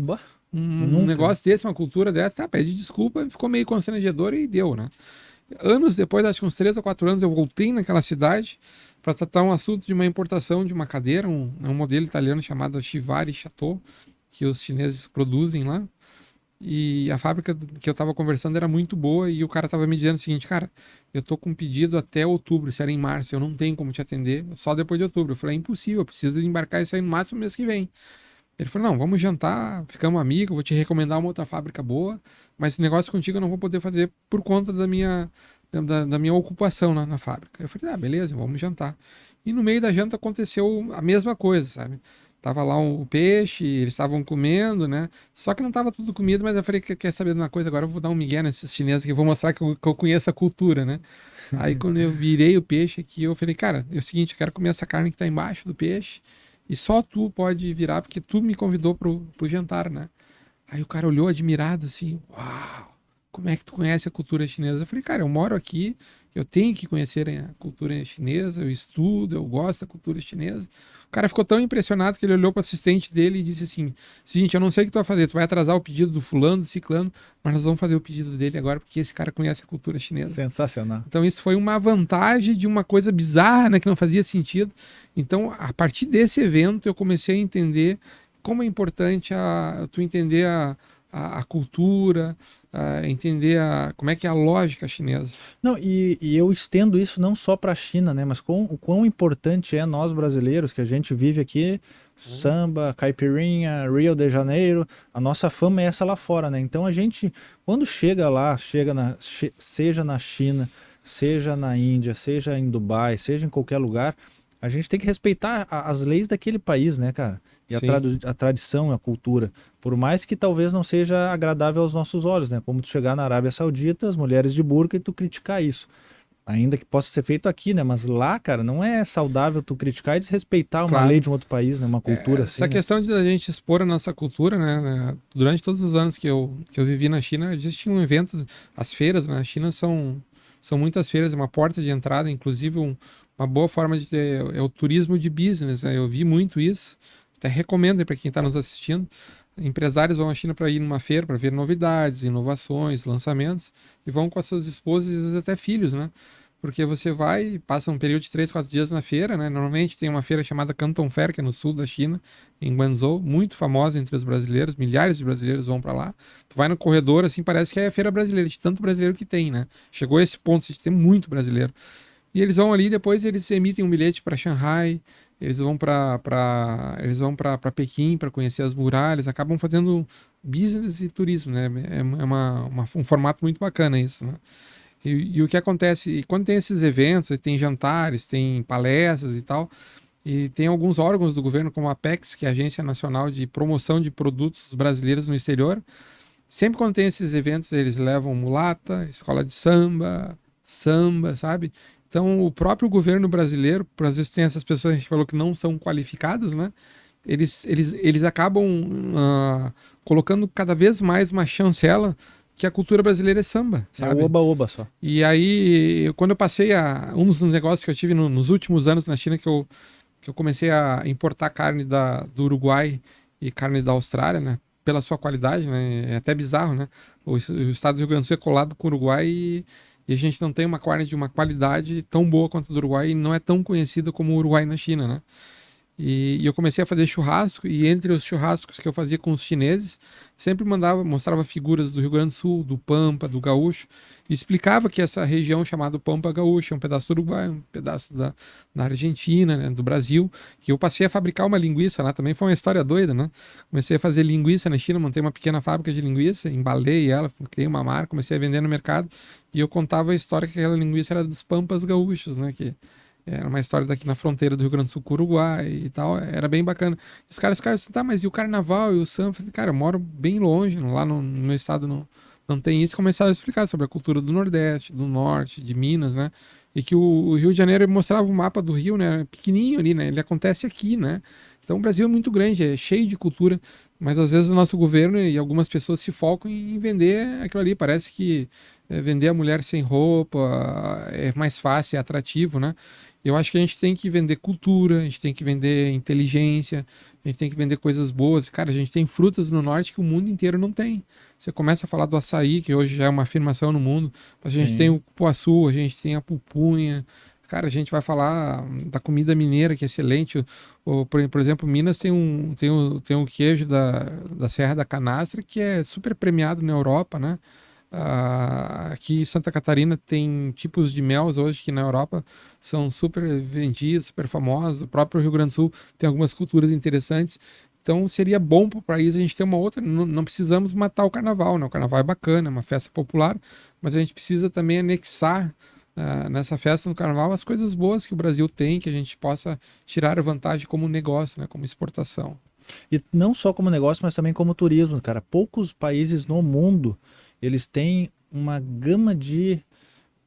Nunca. negócio desse, uma cultura dessa? Ah, pede desculpa, ficou meio constrangedor e deu, né? Anos depois, acho que uns 3 ou 4 anos, eu voltei naquela cidade para tratar um assunto de uma importação de uma cadeira, um modelo italiano chamado Chivari Chateau, que os chineses produzem lá. E a fábrica que eu estava conversando era muito boa e o cara estava me dizendo o seguinte, cara, eu tô com um pedido até outubro, se era em março, eu não tenho como te atender, só depois de outubro. Eu falei, é impossível, eu preciso embarcar isso aí no máximo mês que vem. Ele falou, não, vamos jantar, ficamos amigos, vou te recomendar uma outra fábrica boa, mas esse negócio contigo eu não vou poder fazer por conta da minha ocupação na fábrica. Eu falei, ah, beleza, vamos jantar. E no meio da janta aconteceu a mesma coisa, sabe? Tava lá o peixe, eles estavam comendo, né? Só que não tava tudo comido, mas eu falei, quer saber de uma coisa? Agora eu vou dar um migué nesses chineses aqui, vou mostrar que eu conheço a cultura, né? Aí quando eu virei o peixe aqui, eu falei, cara, é o seguinte, eu quero comer essa carne que tá embaixo do peixe e só tu pode virar, porque tu me convidou pro jantar, né? Aí o cara olhou admirado assim, uau, como é que tu conhece a cultura chinesa? Eu falei, cara, eu moro aqui, eu tenho que conhecer a cultura chinesa, eu estudo, eu gosto da cultura chinesa. O cara ficou tão impressionado que ele olhou para o assistente dele e disse assim, seguinte, eu não sei o que tu vai fazer, tu vai atrasar o pedido do fulano, do ciclano, mas nós vamos fazer o pedido dele agora, porque esse cara conhece a cultura chinesa. Sensacional. Então isso foi uma vantagem de uma coisa bizarra, né, que não fazia sentido. Então, a partir desse evento, eu comecei a entender como é importante tu entender a cultura, entender como é que é a lógica chinesa. Não, e eu estendo isso não só para a China, né? Mas o quão importante é nós brasileiros, que a gente vive aqui, samba, caipirinha, Rio de Janeiro, a nossa fama é essa lá fora, né? Então a gente, quando chega lá, seja na China, seja na Índia, seja em Dubai, seja em qualquer lugar, a gente tem que respeitar as leis daquele país, né, cara? E a tradição, a cultura. Por mais que talvez não seja agradável aos nossos olhos, né? Como tu chegar na Arábia Saudita, as mulheres de burca e tu criticar isso. Ainda que possa ser feito aqui, né? Mas lá, cara, não é saudável tu criticar e desrespeitar uma lei de um outro país, né? Uma cultura assim. Essa questão de a gente expor a nossa cultura, né? Durante todos os anos que eu vivi na China, existiam eventos, as feiras na China são muitas feiras, é uma porta de entrada, inclusive uma boa forma de ter é o turismo de business, né? Eu vi muito isso, até recomendo para quem está nos assistindo. Empresários vão à China para ir numa feira, para ver novidades, inovações, lançamentos, e vão com as suas esposas e às vezes até filhos, né? Porque você vai e passa um período de 3, 4 dias na feira, né? Normalmente tem uma feira chamada Canton Fair, que é no sul da China, em Guangzhou, muito famosa entre os brasileiros, milhares de brasileiros vão para lá. Tu vai no corredor, assim, parece que é a feira brasileira, de tanto brasileiro que tem, né? Chegou a esse ponto de ter muito brasileiro. E eles vão ali, depois eles emitem um bilhete para Shanghai, eles vão para Pequim para conhecer as muralhas, acabam fazendo business e turismo, né? É um formato muito bacana isso, né? E o que acontece, quando tem esses eventos, tem jantares, tem palestras e tal, e tem alguns órgãos do governo, como a Apex, que é a Agência Nacional de Promoção de Produtos Brasileiros no Exterior, sempre quando tem esses eventos, eles levam mulata, escola de samba, sabe? Então, o próprio governo brasileiro, por às vezes tem essas pessoas, a gente falou que não são qualificadas, né? Eles acabam colocando cada vez mais uma chancela que a cultura brasileira é samba, sabe? É o oba-oba só. E aí, quando eu passei um dos negócios que eu tive nos últimos anos na China, que eu comecei a importar carne do Uruguai e carne da Austrália, né? Pela sua qualidade, né? É até bizarro, né? O estado do Rio Grande do Sul é colado com o Uruguai e a gente não tem uma carne de uma qualidade tão boa quanto a do Uruguai e não é tão conhecida como o Uruguai na China, né? E eu comecei a fazer churrasco, e entre os churrascos que eu fazia com os chineses, sempre mostrava figuras do Rio Grande do Sul, do Pampa, do Gaúcho, e explicava que essa região chamada Pampa Gaúcha é um pedaço do Uruguai, um pedaço da Argentina, né, do Brasil, e eu passei a fabricar uma linguiça lá, também foi uma história doida, né? Comecei a fazer linguiça na China, montei uma pequena fábrica de linguiça, embalei ela, criei uma marca, comecei a vender no mercado, e eu contava a história que aquela linguiça era dos Pampas Gaúchos, né, que era uma história daqui na fronteira do Rio Grande do Sul com o Uruguai e tal. Era bem bacana. Os caras ficaram assim, tá, mas e o carnaval e o samba? Eu falei, cara, eu moro bem longe, lá no meu estado não tem isso. Começaram a explicar sobre a cultura do Nordeste, do Norte, de Minas, né? E que o Rio de Janeiro mostrava o mapa do Rio, né? Pequenininho ali, né? Ele acontece aqui, né? Então o Brasil é muito grande, é cheio de cultura, mas às vezes o nosso governo e algumas pessoas se focam em vender aquilo ali. Parece que vender a mulher sem roupa é mais fácil, é atrativo, né? Eu acho que a gente tem que vender cultura, a gente tem que vender inteligência, a gente tem que vender coisas boas. Cara, a gente tem frutas no norte que o mundo inteiro não tem. Você começa a falar do açaí, que hoje já é uma afirmação no mundo, mas a gente tem o cupuaçu, a gente tem a pupunha. Cara, a gente vai falar da comida mineira, que é excelente. Por exemplo, Minas tem um queijo da Serra da Canastra, que é super premiado na Europa, né? Aqui em Santa Catarina tem tipos de mel hoje que na Europa são super vendidos, super famosos. O próprio Rio Grande do Sul tem algumas culturas interessantes. Então seria bom para o país a gente ter uma outra. Não precisamos matar o carnaval, né? O carnaval é bacana, é uma festa popular, mas a gente precisa também anexar nessa festa do carnaval as coisas boas que o Brasil tem, que a gente possa tirar vantagem como negócio, né? Como exportação. E não só como negócio, mas também como turismo, cara. Poucos países no mundo, eles têm uma gama de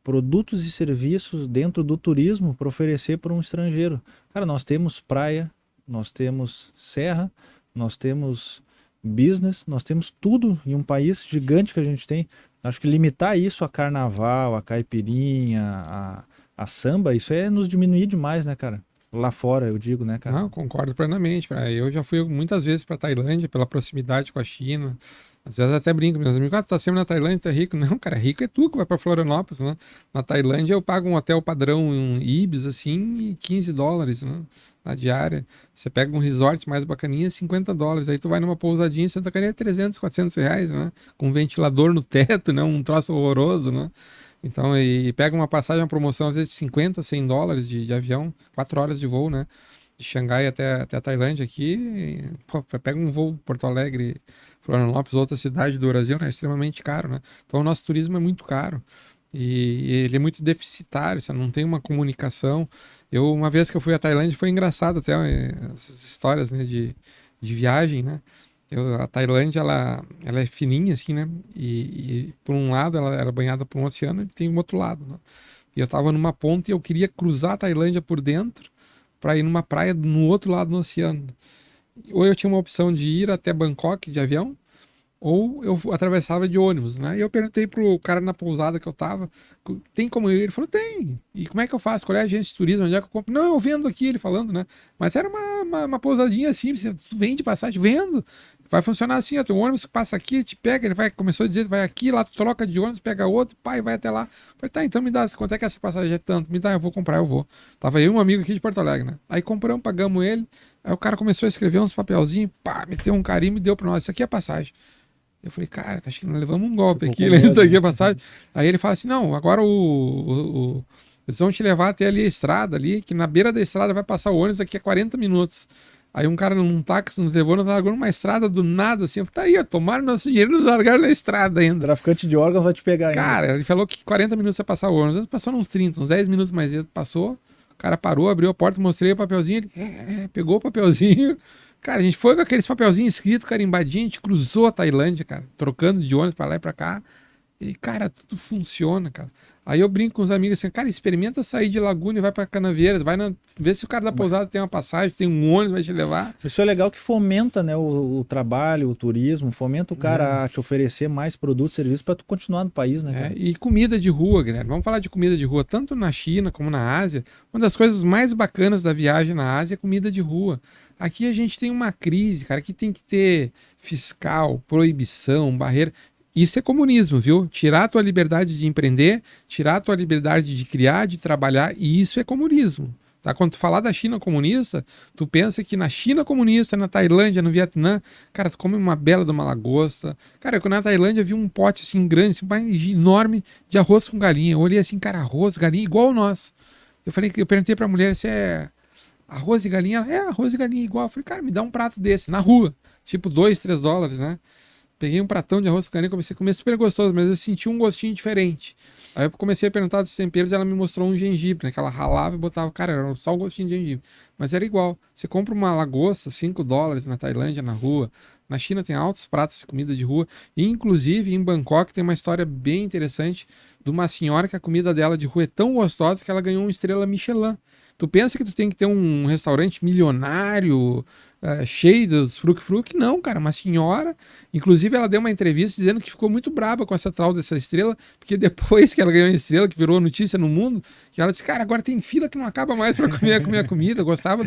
produtos e serviços dentro do turismo para oferecer para um estrangeiro. Cara, nós temos praia, nós temos serra, nós temos business, nós temos tudo em um país gigante que a gente tem. Acho que limitar isso a carnaval, a caipirinha, a samba, isso é nos diminuir demais, né, cara? Lá fora, eu digo, né, cara? Não, concordo plenamente. Eu já fui muitas vezes para Tailândia pela proximidade com a China. Às vezes até brinco, meus amigos, tá sempre na Tailândia, tá rico. Não, cara, rico é tu que vai para Florianópolis, né? Na Tailândia eu pago um hotel padrão em Ibis, assim, e $15, né? Na diária. Você pega um resort mais bacaninha, $50. Aí tu vai numa pousadinha em Santa Catarina, R$ 300, R$ 400, né? Com um ventilador no teto, né? Um troço horroroso, né? Então, e pega uma passagem, uma promoção, às vezes de $50, $100 de avião, 4 horas de voo, né? De Xangai até a Tailândia aqui, pô, pega um voo Porto Alegre, Florianópolis, outra cidade do Brasil, né? É extremamente caro, né? Então o nosso turismo é muito caro e ele é muito deficitário, você não tem uma comunicação. Uma vez que eu fui à Tailândia, foi engraçado até essas histórias, né, de viagem, né? A Tailândia, ela é fininha, assim, né? E por um lado ela era banhada por um oceano e tem um outro lado, né? E eu tava numa ponte e eu queria cruzar a Tailândia por dentro para ir numa praia no outro lado do oceano. Ou eu tinha uma opção de ir até Bangkok de avião, ou eu atravessava de ônibus, né? E eu perguntei pro cara na pousada que eu tava, tem como eu ir? Ele falou, tem. E como é que eu faço? Qual é a agência de turismo? Onde é que eu compro? Não, eu vendo aqui, ele falando, né? Mas era uma pousadinha assim, você vende passagem, vendo. Vai funcionar assim, ó, tem um ônibus que passa aqui, te pega, começou a dizer, vai aqui, lá tu troca de ônibus, pega outro, pai, vai até lá. Falei, tá, então me dá, quanto é que essa passagem é tanto? Me dá, eu vou comprar, eu vou. Tava eu e um amigo aqui de Porto Alegre, né? Aí compramos, pagamos ele, aí o cara começou a escrever uns papelzinhos, pá, meteu um carimbo e deu pra nós, isso aqui é a passagem. Eu falei, cara, acho que nós levamos um golpe aqui, né? Isso aqui é passagem. Aí ele fala assim, não, agora eles vão te levar até ali a estrada ali, que na beira da estrada vai passar o ônibus aqui a 40 minutos. Aí um cara num táxi nos levou, nos largou numa estrada do nada, assim. Eu falei, tá aí, ó, tomaram nosso dinheiro e nos largaram na estrada ainda. O traficante de órgãos vai te pegar ainda. Cara, ele falou que 40 minutos ia passar o ônibus. Às vezes passou uns 30, uns 10 minutos mais cedo. Passou, o cara parou, abriu a porta, mostrei o papelzinho. Ele pegou o papelzinho. Cara, a gente foi com aqueles papelzinhos escritos, carimbadinho, a gente cruzou a Tailândia, cara, trocando de ônibus pra lá e pra cá. E, cara, tudo funciona, cara. Aí eu brinco com os amigos assim, cara, experimenta sair de Laguna e vai pra Canavieira, vê se o cara da pousada tem uma passagem, tem um ônibus, vai te levar. Isso é legal que fomenta, né, o trabalho, o turismo, fomenta o cara a te oferecer mais produtos e serviços para tu continuar no país, né, cara? E comida de rua, Guilherme. Vamos falar de comida de rua, tanto na China como na Ásia. Uma das coisas mais bacanas da viagem na Ásia é comida de rua. Aqui a gente tem uma crise, cara, aqui tem que ter fiscal, proibição, barreira. Isso é comunismo, viu? Tirar a tua liberdade de empreender, tirar a tua liberdade de criar, de trabalhar, e isso é comunismo. Tá? Quando tu falar da China comunista, tu pensa que na China comunista, na Tailândia, no Vietnã, cara, tu come uma bela de uma lagosta. Cara, quando na Tailândia eu vi um pote assim grande, assim, enorme de arroz com galinha. Eu olhei assim, cara, arroz, galinha, igual o nosso. Eu perguntei pra mulher se é arroz e galinha. Ela, arroz e galinha igual. Eu falei, cara, me dá um prato desse, na rua. Tipo $2, $3, né? Peguei um pratão de arroz com galinha, comecei a comer super gostoso, mas eu senti um gostinho diferente. Aí eu comecei a perguntar dos temperos, ela me mostrou um gengibre, né? Que ela ralava e botava, cara, era só o gostinho de gengibre. Mas era igual. Você compra uma lagosta, $5 na Tailândia, na rua. Na China tem altos pratos de comida de rua. E, inclusive, em Bangkok tem uma história bem interessante de uma senhora que a comida dela de rua é tão gostosa que ela ganhou uma estrela Michelin. Tu pensa que tu tem que ter um restaurante milionário, cheio dos fruk-fruk? Não, cara, uma senhora. Inclusive, ela deu uma entrevista dizendo que ficou muito braba com essa tal dessa estrela, porque depois que ela ganhou a estrela, que virou notícia no mundo, que ela disse, cara, agora tem fila que não acaba mais para comer a comida. Gostava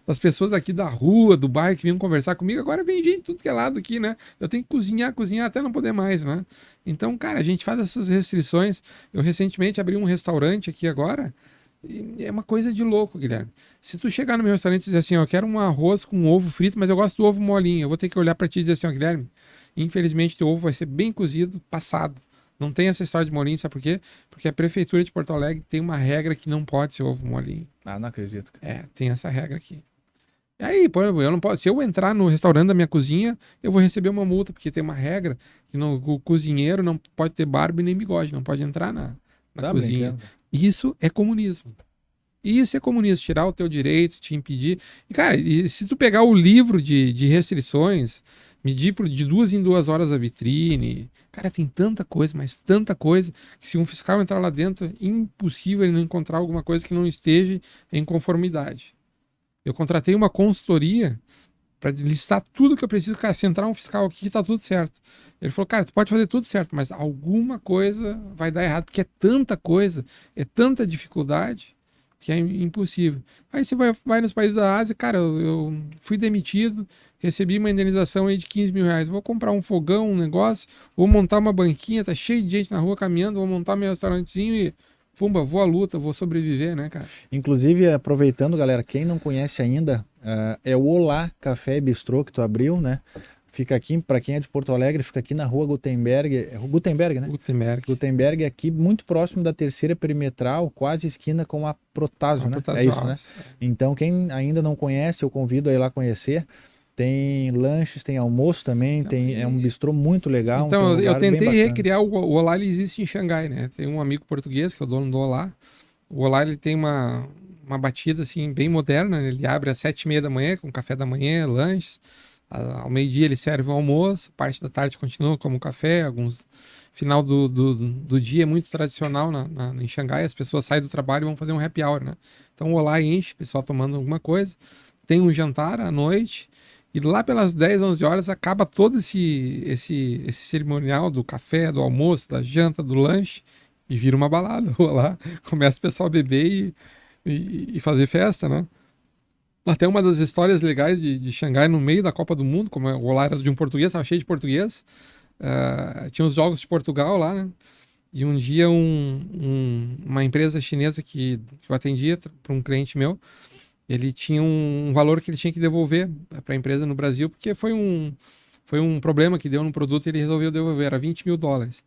das pessoas aqui da rua, do bairro, que vinham conversar comigo. Agora vem gente tudo que é lado aqui, né? Eu tenho que cozinhar até não poder mais, né? Então, cara, a gente faz essas restrições. Eu recentemente abri um restaurante aqui agora. É uma coisa de louco, Guilherme. Se tu chegar no meu restaurante e dizer assim, ó, eu quero um arroz com ovo frito, mas eu gosto do ovo molinho, eu vou ter que olhar pra ti e dizer assim, ó, Guilherme, infelizmente teu ovo vai ser bem cozido, passado. Não tem essa história de molinho, sabe por quê? Porque a prefeitura de Porto Alegre tem uma regra que não pode ser ovo molinho. Ah, não acredito. Tem essa regra aqui. E aí, pô, eu não posso. Se eu entrar no restaurante da minha cozinha, eu vou receber uma multa, porque tem uma regra que o cozinheiro não pode ter barba e nem bigode, não pode entrar na cozinha. Brincando. Isso é comunismo. Isso é comunismo, tirar o teu direito, te impedir. E, cara, se tu pegar o livro de restrições, medir de 2 em 2 horas a vitrine, cara, tem tanta coisa, mas tanta coisa, que se um fiscal entrar lá dentro, é impossível ele não encontrar alguma coisa que não esteja em conformidade. Eu contratei uma consultoria para listar tudo que eu preciso. Cara, se entrar um fiscal aqui, tá tudo certo. Ele falou, cara, tu pode fazer tudo certo, mas alguma coisa vai dar errado, porque é tanta coisa, é tanta dificuldade, que é impossível. Aí você vai nos países da Ásia, cara, eu fui demitido, recebi uma indenização aí de R$15.000. Vou comprar um fogão, um negócio, vou montar uma banquinha, tá cheio de gente na rua caminhando, vou montar meu restaurantezinho e pumba, vou à luta, vou sobreviver, né, cara? Inclusive, aproveitando, galera, quem não conhece ainda, é o Olá Café e Bistrô que tu abriu, né? Fica aqui, para quem é de Porto Alegre, fica aqui na rua Gutenberg, Gutenberg, né? Gutenberg, aqui muito próximo da Terceira Perimetral, quase esquina com a Protásio, né? É isso, né? Então, quem ainda não conhece, eu convido a ir lá conhecer. Tem lanches, tem almoço também, é um bistrô muito legal. Então, eu tentei recriar o Olá, ele existe em Xangai, né? Tem um amigo português, que é o dono do Olá. O Olá, ele tem uma batida, assim, bem moderna, né? Ele abre às 7h30 da manhã, com café da manhã, lanches. Ao meio-dia ele serve o almoço, parte da tarde continua como café, final do dia é muito tradicional em Xangai, as pessoas saem do trabalho e vão fazer um happy hour, né? Então o Olá enche, o pessoal tomando alguma coisa, tem um jantar à noite, e lá pelas 10, 11 horas acaba todo esse cerimonial do café, do almoço, da janta, do lanche, e vira uma balada. O Olá começa o pessoal a beber e fazer festa, né? Até uma das histórias legais de Xangai, no meio da Copa do Mundo, como o Olá era de um português, estava cheio de português, tinha os Jogos de Portugal lá, né? E um dia uma empresa chinesa que eu atendia para um cliente meu, ele tinha um valor que ele tinha que devolver para a empresa no Brasil, porque foi um problema que deu no produto e ele resolveu devolver, era $20.000.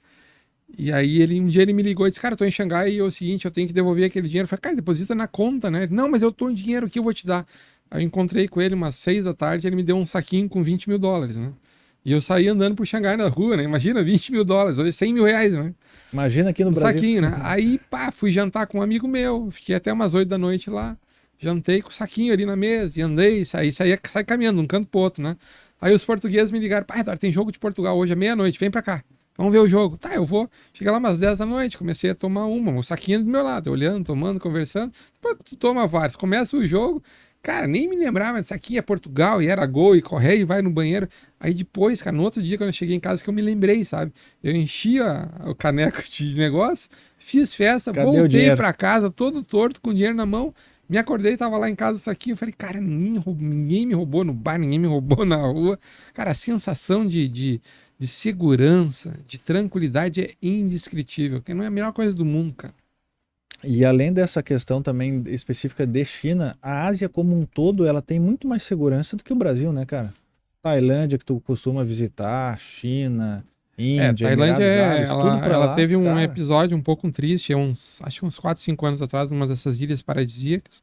E aí um dia ele me ligou e disse, cara, eu tô em Xangai e é o seguinte, eu tenho que devolver aquele dinheiro. Eu falei, cara, deposita na conta, né? Não, mas eu tô em dinheiro aqui, eu vou te dar. Aí eu encontrei com ele umas 6 da tarde, ele me deu um saquinho com $20.000, né? E eu saí andando por Xangai na rua, né? Imagina, $20.000, hoje R$100.000, né? Imagina aqui no Brasil. Saquinho, né? Aí, fui jantar com um amigo meu, fiquei até umas 8 da noite lá, jantei com o saquinho ali na mesa, e andei, saí caminhando de um canto pro outro, né? Aí os portugueses me ligaram, Eduardo, tem jogo de Portugal hoje à meia-noite, vem pra cá. Vamos ver o jogo. Tá, eu vou. Cheguei lá umas 10 da noite, comecei a tomar o saquinho do meu lado, olhando, tomando, conversando. Depois tu toma vários. Começa o jogo, cara, nem me lembrava, mas saquinho é Portugal, e era gol, e correr, e vai no banheiro. Aí depois, cara, no outro dia, quando eu cheguei em casa, que eu me lembrei, sabe? Eu enchi o caneco de negócio, fiz festa, voltei pra casa, todo torto, com dinheiro na mão. Me acordei, tava lá em casa isso aqui, eu falei, cara, ninguém me roubou no bar, ninguém me roubou na rua. Cara, a sensação de segurança, de tranquilidade é indescritível, que não é a melhor coisa do mundo, cara. E além dessa questão também específica de China, a Ásia como um todo, ela tem muito mais segurança do que o Brasil, né, cara? Tailândia, que tu costuma visitar, China, Índia, Tailândia, Emirados Árabes, tudo pra ela lá, teve um cara. episódio um pouco triste, acho que uns 4, 5 anos atrás, numa dessas ilhas paradisíacas,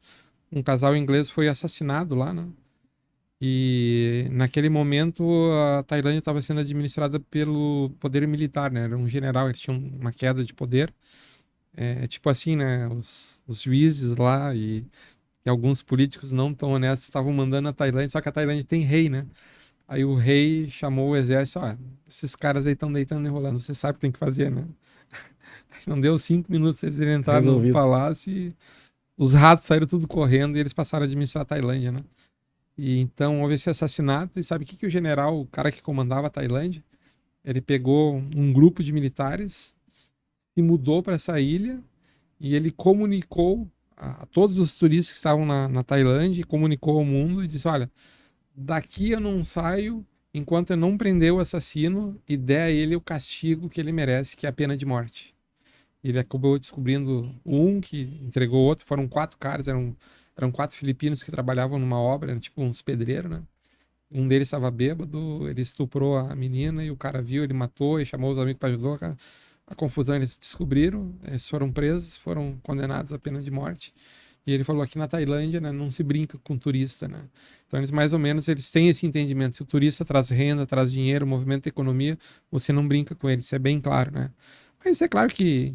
um casal inglês foi assassinado lá, né? E naquele momento a Tailândia estava sendo administrada pelo poder militar, né? Era um general, eles tinham uma queda de poder. Tipo assim, né? Os juízes lá e alguns políticos não tão honestos estavam mandando a Tailândia, só que a Tailândia tem rei, né? Aí o rei chamou o exército, esses caras aí estão deitando e enrolando, você sabe o que tem que fazer, né? Não deu 5 minutos, eles entraram no Resolvido. palácio e os ratos saíram tudo correndo e eles passaram a administrar a Tailândia, né? E então houve esse assassinato, e sabe o que o general, o cara que comandava a Tailândia, ele pegou um grupo de militares e mudou para essa ilha e ele comunicou a todos os turistas que estavam na Tailândia, comunicou ao mundo e disse, olha, daqui eu não saio enquanto eu não prender o assassino e der a ele o castigo que ele merece, que é a pena de morte. Ele acabou descobrindo um que entregou outro, foram 4 caras, eram 4 filipinos que trabalhavam numa obra, eram tipo uns pedreiros, né? Um deles estava bêbado, ele estuprou a menina e o cara viu, ele matou e chamou os amigos para ajudar, cara. A confusão eles descobriram, eles foram presos, foram condenados à pena de morte. E ele falou aqui na Tailândia, né, não se brinca com turista, né? Então eles mais ou menos eles têm esse entendimento. Se o turista traz renda, traz dinheiro, movimento economia, você não brinca com ele, isso é bem claro, né? Mas é claro que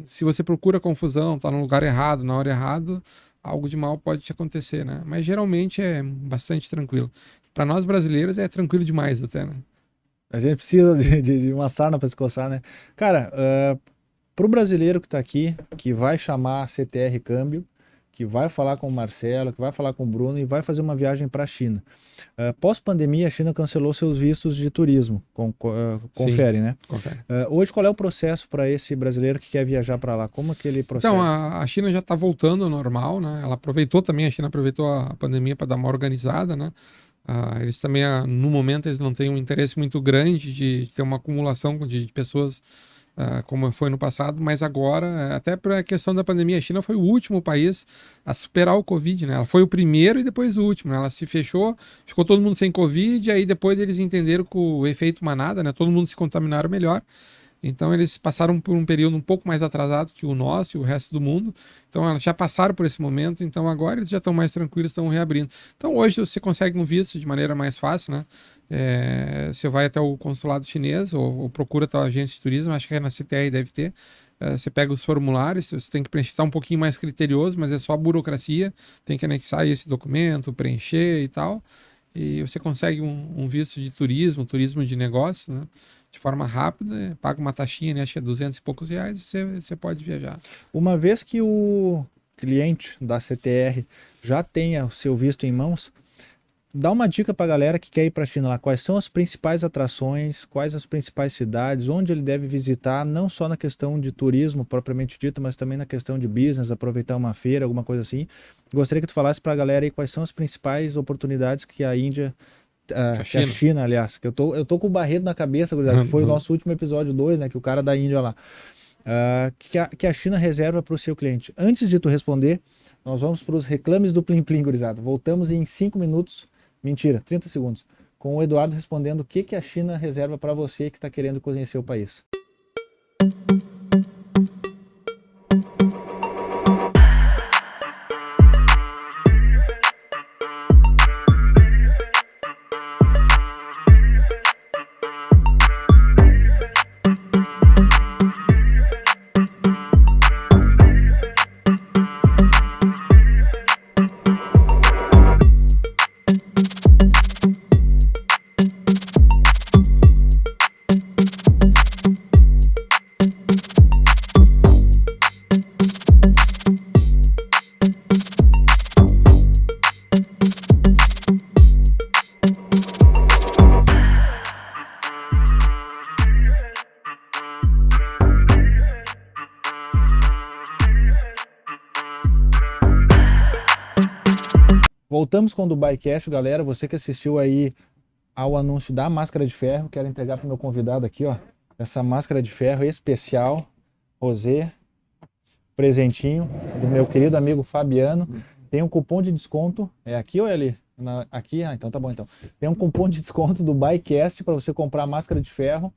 se você procura confusão, tá no lugar errado, na hora errada, algo de mal pode te acontecer, né? Mas geralmente é bastante tranquilo. Para nós brasileiros é tranquilo demais até, né? A gente precisa de uma sarna para se coçar, né? Cara, pro brasileiro que tá aqui, que vai chamar a CTR Câmbio, que vai falar com o Marcelo, que vai falar com o Bruno e vai fazer uma viagem para a China. Pós-pandemia, a China cancelou seus vistos de turismo. Confere, Sim, né? confere. Hoje, qual é o processo para esse brasileiro que quer viajar para lá? Como aquele processo? Então, a China já está voltando ao normal, né? A China aproveitou a pandemia para dar uma organizada, né? Eles também, no momento, eles não têm um interesse muito grande de ter uma acumulação de pessoas como foi no passado, mas agora, até para a questão da pandemia, a China foi o último país a superar o Covid, né? Ela foi o primeiro e depois o último, né? Ela se fechou, ficou todo mundo sem Covid, aí depois eles entenderam que o efeito manada, né? Todo mundo se contaminaram melhor. Então eles passaram por um período um pouco mais atrasado que o nosso e o resto do mundo. Então elas já passaram por esse momento, então agora eles já estão mais tranquilos, estão reabrindo. Então hoje você consegue um visto de maneira mais fácil, né? Você vai até o consulado chinês ou procura a tua agência de turismo, acho que é na CTR deve ter. Você pega os formulários, você tem que preencher, tá um pouquinho mais criterioso, mas é só burocracia, tem que anexar esse documento, preencher e tal. E você consegue um visto de turismo de negócio, né? De forma rápida, paga uma taxinha, né? Acho que é 200 e poucos reais, você pode viajar. Uma vez que o cliente da CTR já tenha o seu visto em mãos, dá uma dica para a galera que quer ir para a China lá. Quais são as principais atrações, quais as principais cidades, onde ele deve visitar, não só na questão de turismo propriamente dito, mas também na questão de business, aproveitar uma feira, alguma coisa assim. Gostaria que tu falasse para a galera aí quais são as principais oportunidades que a Índia, que a China, aliás, que eu tô com o Barreto na cabeça, que foi o nosso último episódio 2, né, que o cara da Índia lá, que a China reserva para o seu cliente. Antes de tu responder, nós vamos para os reclames do Plim Plim, gurizada. Voltamos em 5 minutos, mentira, 30 segundos, com o Eduardo respondendo o que a China reserva para você que está querendo conhecer o país. Voltamos com o DubaiCast, galera. Você que assistiu aí ao anúncio da máscara de ferro, quero entregar para o meu convidado aqui, ó, essa máscara de ferro especial, rosé, presentinho do meu querido amigo Fabiano. Tem um cupom de desconto, é aqui ou é ali? Aqui? Ah, então tá bom então. Tem um cupom de desconto do DubaiCast para você comprar a máscara de ferro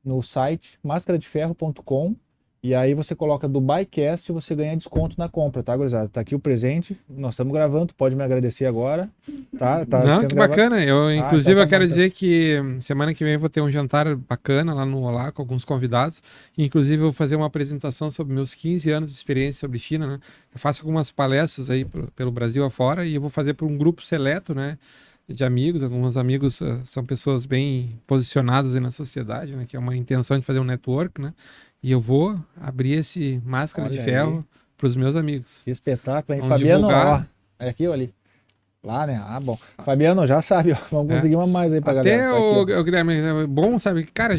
no site mascaradeferro.com. E aí você coloca DubaiCast e você ganha desconto na compra, tá, gurizada? Tá aqui o presente, nós estamos gravando, tu pode me agradecer agora, tá? Não, sendo que gravado. bacana. Inclusive, então tá eu quero bom, então. dizer que semana que vem eu vou ter um jantar bacana lá no Olá com alguns convidados. Inclusive, eu vou fazer uma apresentação sobre meus 15 anos de experiência sobre China, né? Eu faço algumas palestras aí pelo Brasil afora e eu vou fazer para um grupo seleto, né? De amigos. Alguns amigos são pessoas bem posicionadas aí na sociedade, né? Que é uma intenção de fazer um network, né? E eu vou abrir esse máscara de ferro para os meus amigos. Que espetáculo, hein? Vamos Fabiano, divulgar. ó, é aqui ou ali? Lá, né? Ah, bom. Fabiano, já sabe, ó, vamos conseguir uma mais aí pra Até galera. Tá aqui, Guilherme, é bom, sabe? Cara,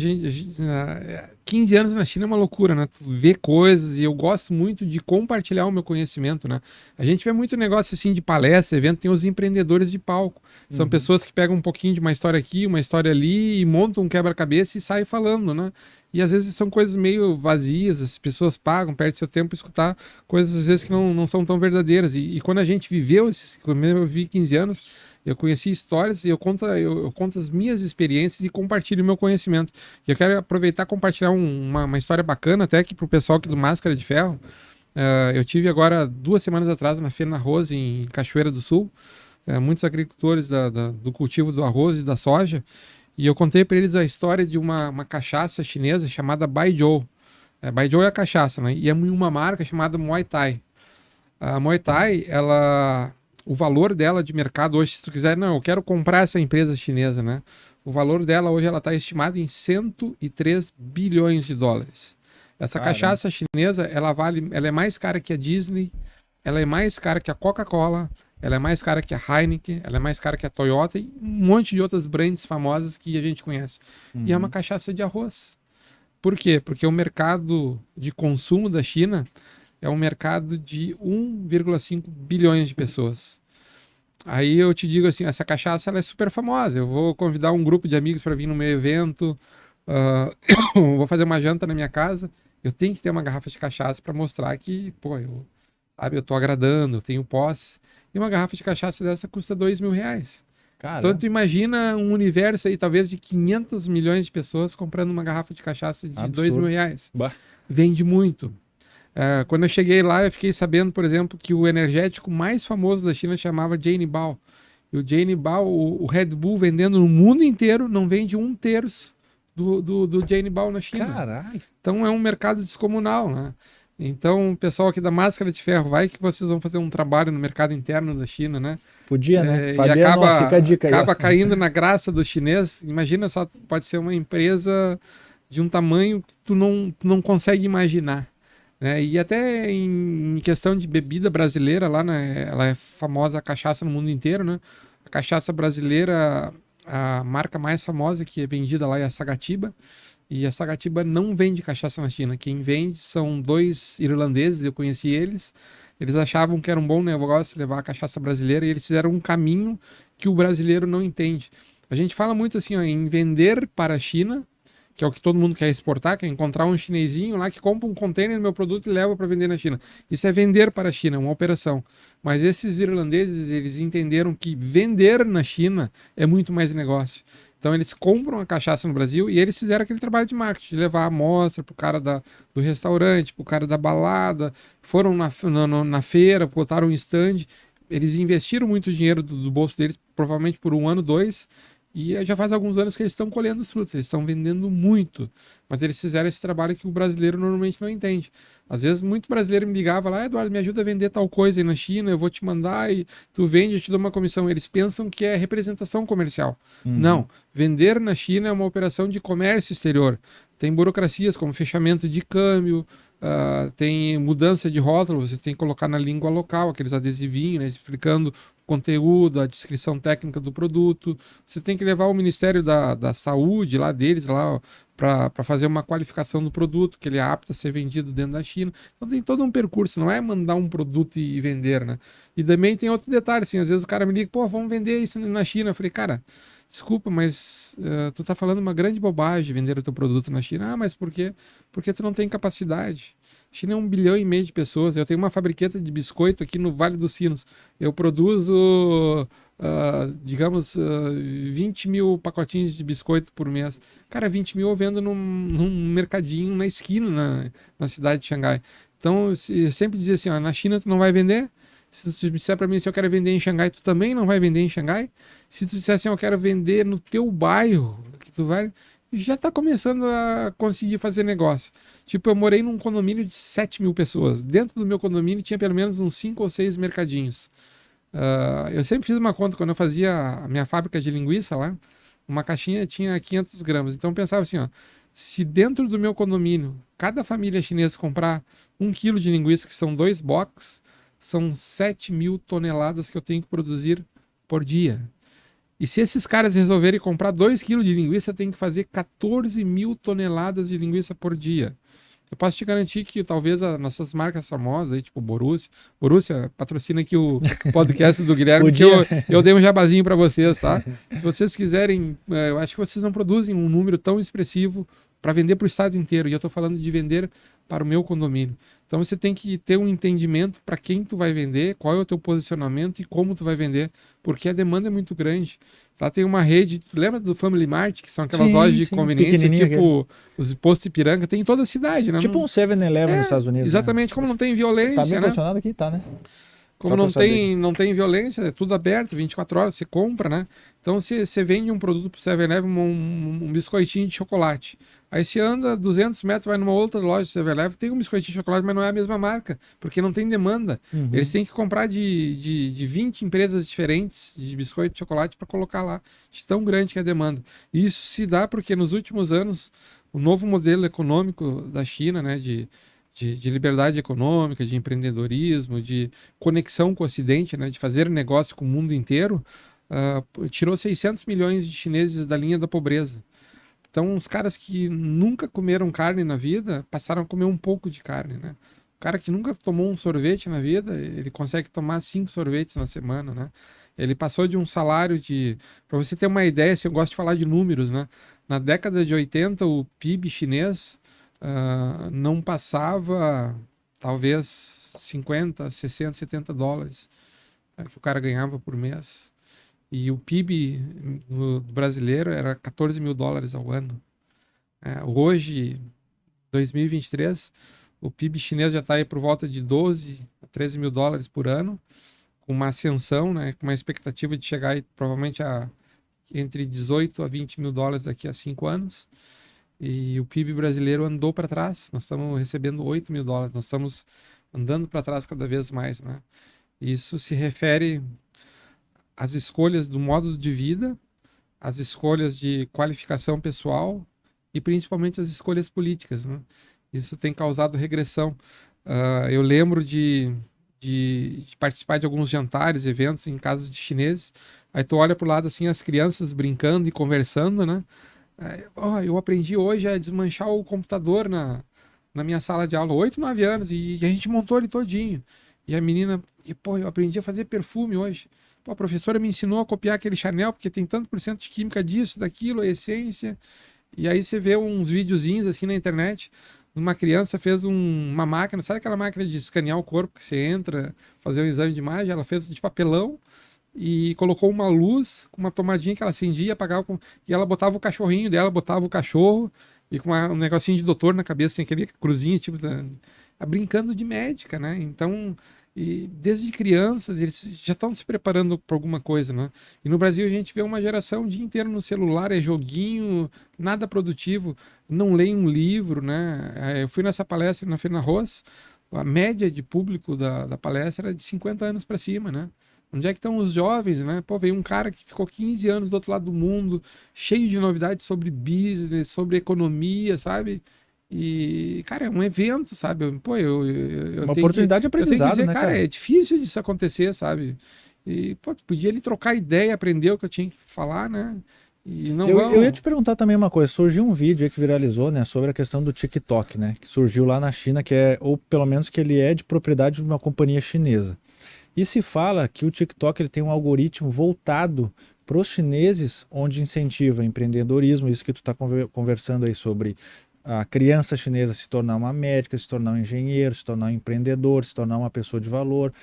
15 anos na China é uma loucura, né? Tu vê coisas e eu gosto muito de compartilhar o meu conhecimento, né? A gente vê muito negócio assim de palestra, evento, tem os empreendedores de palco. São pessoas que pegam um pouquinho de uma história aqui, uma história ali e montam um quebra-cabeça e saem falando, né? E às vezes são coisas meio vazias, as pessoas pagam, perdem seu tempo para escutar coisas às vezes que não são tão verdadeiras. E quando a gente viveu, quando eu vi 15 anos, eu conheci histórias e eu conto as minhas experiências e compartilho o meu conhecimento. E eu quero aproveitar e compartilhar uma história bacana até aqui para o pessoal aqui do Máscara de Ferro. Eu tive agora 2 semanas atrás na Feira Arroz em Cachoeira do Sul, muitos agricultores do cultivo do arroz e da soja. E eu contei para eles a história de uma cachaça chinesa chamada Baijiu. Baijiu é a cachaça, né? E é uma marca chamada Muay Thai. A Muay Thai, o valor dela de mercado hoje, se tu quiser, não, eu quero comprar essa empresa chinesa, né? O valor dela hoje ela está estimado em 103 bilhões de dólares. Essa cachaça chinesa, ela é mais cara que a Disney, ela é mais cara que a Coca-Cola, ela é mais cara que a Heineken, ela é mais cara que a Toyota e um monte de outras brands famosas que a gente conhece. E é uma cachaça de arroz. Por quê? Porque o mercado de consumo da China é um mercado de 1,5 bilhões de pessoas. Aí eu te digo assim, essa cachaça ela é super famosa. Eu vou convidar um grupo de amigos para vir no meu evento, vou fazer uma janta na minha casa, eu tenho que ter uma garrafa de cachaça para mostrar que, pô, eu tô agradando, eu tenho posse. E uma garrafa de cachaça dessa custa R$2.000. Então tu imagina um universo aí, talvez de 500 milhões de pessoas comprando uma garrafa de cachaça de R$2.000. Vende muito. Quando eu cheguei lá, eu fiquei sabendo, por exemplo, que o energético mais famoso da China chamava Jianbao. E o Jianbao, o Red Bull vendendo no mundo inteiro, não vende 1/3 do Jianbao na China. Caralho. Então é um mercado descomunal, né? Então, pessoal aqui da Máscara de Ferro, vai que vocês vão fazer um trabalho no mercado interno da China, né? Podia, né? E Fabiano, fica a dica aí. Acaba caindo na graça do chinês. Imagina só, pode ser uma empresa de um tamanho que tu não consegue imaginar. Né? E até em questão de bebida brasileira, lá, né? Ela é famosa a cachaça no mundo inteiro, né? A cachaça brasileira, a marca mais famosa que é vendida lá é a Sagatiba. E a Sagatiba não vende cachaça na China. Quem vende são 2 irlandeses, eu conheci eles. Eles achavam que era um bom negócio levar a cachaça brasileira e eles fizeram um caminho que o brasileiro não entende. A gente fala muito assim, ó, em vender para a China, que é o que todo mundo quer exportar, que é encontrar um chinesinho lá que compra um container do meu produto e leva para vender na China. Isso é vender para a China, uma operação. Mas esses irlandeses, eles entenderam que vender na China é muito mais negócio. Então eles compram a cachaça no Brasil e eles fizeram aquele trabalho de marketing, de levar a amostra pro cara do restaurante, pro cara da balada, foram na feira, botaram um stand, eles investiram muito dinheiro do bolso deles, provavelmente por 1 ano, 2, e já faz alguns anos que eles estão colhendo os frutos, eles estão vendendo muito, mas eles fizeram esse trabalho que o brasileiro normalmente não entende. Às vezes muito brasileiro me ligava lá, Eduardo, me ajuda a vender tal coisa aí na China, eu vou te mandar e tu vende, eu te dou uma comissão. Eles pensam que é representação comercial. Não, vender na China é uma operação de comércio exterior. Tem burocracias como fechamento de câmbio, tem mudança de rótulo, você tem que colocar na língua local, aqueles adesivinhos, né, explicando o conteúdo, a descrição técnica do produto. Você tem que levar ao Ministério da Saúde lá deles, lá para fazer uma qualificação do produto, que ele é apto a ser vendido dentro da China. Então tem todo um percurso, não é mandar um produto e vender, né? E também tem outro detalhe, assim, às vezes o cara me liga, pô, vamos vender isso na China. Eu falei, cara, desculpa, mas tu tá falando uma grande bobagem vender o teu produto na China. Ah, mas por quê? Porque tu não tem capacidade. A China é 1,5 bilhão de pessoas. Eu tenho uma fabriqueta de biscoito aqui no Vale dos Sinos. Eu produzo, digamos, 20 mil pacotinhos de biscoito por mês. Cara, 20 mil eu vendo num mercadinho na esquina, na cidade de Xangai. Então, eu sempre dizia assim, ó, na China tu não vai vender. Se tu disser para mim se eu quero vender em Xangai, tu também não vai vender em Xangai. Se tu disser assim, eu quero vender no teu bairro, que tu vai, já tá começando a conseguir fazer negócio. Tipo, eu morei num condomínio de 7 mil pessoas. Dentro do meu condomínio tinha pelo menos uns 5 ou 6 mercadinhos. Eu sempre fiz uma conta, quando eu fazia a minha fábrica de linguiça lá, uma caixinha tinha 500 gramas. Então eu pensava assim, ó, se dentro do meu condomínio, cada família chinesa comprar 1 quilo de linguiça, que são 2 boxes, são 7 mil toneladas que eu tenho que produzir por dia. E se esses caras resolverem comprar 2 quilos de linguiça, tem que fazer 14 mil toneladas de linguiça por dia. Eu posso te garantir que talvez as nossas marcas famosas, aí, tipo Borussia, patrocina aqui o podcast do Guilherme, que eu dei um jabazinho para vocês, tá? Se vocês quiserem, eu acho que vocês não produzem um número tão expressivo para vender para o estado inteiro. E eu estou falando de vender para o meu condomínio. Então você tem que ter um entendimento para quem tu vai vender, qual é o teu posicionamento e como tu vai vender, porque a demanda é muito grande. Lá tem uma rede, tu lembra do Family Mart, que são aquelas lojas de conveniência, tipo os postos Ipiranga, tem em toda a cidade, né? Tipo um 7-Eleven nos Estados Unidos. Exatamente, né? Como não tem violência, tá bem posicionado aqui, tá, né? Como não tem violência, é tudo aberto, 24 horas, você compra, né? Então você vende um produto pro 7-Eleven, um biscoitinho de chocolate. Aí você anda 200 metros, vai numa outra loja de 7-Eleven, tem um biscoitinho de chocolate, mas não é a mesma marca, porque não tem demanda. Uhum. Eles têm que comprar de 20 empresas diferentes de biscoito de chocolate para colocar lá, de tão grande que é a demanda. E isso se dá porque nos últimos anos, o novo modelo econômico da China, né, de liberdade econômica, de empreendedorismo, de conexão com o Ocidente, né, de fazer negócio com o mundo inteiro, tirou 600 milhões de chineses da linha da pobreza. Então, os caras que nunca comeram carne na vida passaram a comer um pouco de carne, né? O cara que nunca tomou um sorvete na vida, ele consegue tomar 5 sorvetes na semana, né? Ele passou de um salário de... Para você ter uma ideia, se eu gosto de falar de números, né? Na década de 80, o PIB chinês não passava, talvez, 50, 60, 70 dólares que o cara ganhava por mês. E o PIB do brasileiro era 14 mil dólares ao ano. Hoje, 2023, o PIB chinês já está aí por volta de 12 a 13 mil dólares por ano, com uma ascensão, né, com uma expectativa de chegar aí, provavelmente entre 18 a 20 mil dólares daqui a 5 anos. E o PIB brasileiro andou para trás, nós estamos recebendo 8 mil dólares, nós estamos andando para trás cada vez mais, né? Isso se refere às escolhas do modo de vida, às escolhas de qualificação pessoal e principalmente as escolhas políticas, né? Isso tem causado regressão. Eu lembro de participar de alguns jantares, eventos em casas de chineses, aí tu olha para o lado assim, as crianças brincando e conversando, né? Eu aprendi hoje a desmanchar o computador na minha sala de aula, 8, 9 anos, e a gente montou ele todinho. E a menina, eu aprendi a fazer perfume hoje. Pô, a professora me ensinou a copiar aquele Chanel, porque tem tanto por cento de química disso, daquilo, a essência. E aí você vê uns videozinhos assim na internet, uma criança fez uma máquina, sabe aquela máquina de escanear o corpo, que você entra, fazer um exame de imagem, ela fez de papelão, e colocou uma luz com uma tomadinha que ela acendia, apagava, e ela botava o cachorrinho dela, botava o cachorro, e com um negocinho de doutor na cabeça, assim, aquele cruzinho, tipo, brincando de médica, né? Então, e desde crianças, eles já estão se preparando para alguma coisa, né? E no Brasil a gente vê uma geração o dia inteiro no celular, é joguinho, nada produtivo, não lê um livro, né? Eu fui nessa palestra na Fena Ross, a média de público da palestra era de 50 anos para cima, né? Onde é que estão os jovens, né? Pô, veio um cara que ficou 15 anos do outro lado do mundo, cheio de novidades sobre business, sobre economia, sabe? E, cara, é um evento, sabe? Pô, uma oportunidade de aprendizado, eu tenho que dizer, né, cara? É difícil disso acontecer, sabe? E, pô, podia ele trocar ideia, aprender o que eu tinha que falar, né? E não eu ia te perguntar também uma coisa. Surgiu um vídeo aí que viralizou, né, sobre a questão do TikTok, né, que surgiu lá na China, que é, ou pelo menos que ele é de propriedade de uma companhia chinesa. E se fala que o TikTok ele tem um algoritmo voltado para os chineses, onde incentiva empreendedorismo, isso que tu está conversando aí sobre a criança chinesa se tornar uma médica, se tornar um engenheiro, se tornar um empreendedor, se tornar uma pessoa de valor,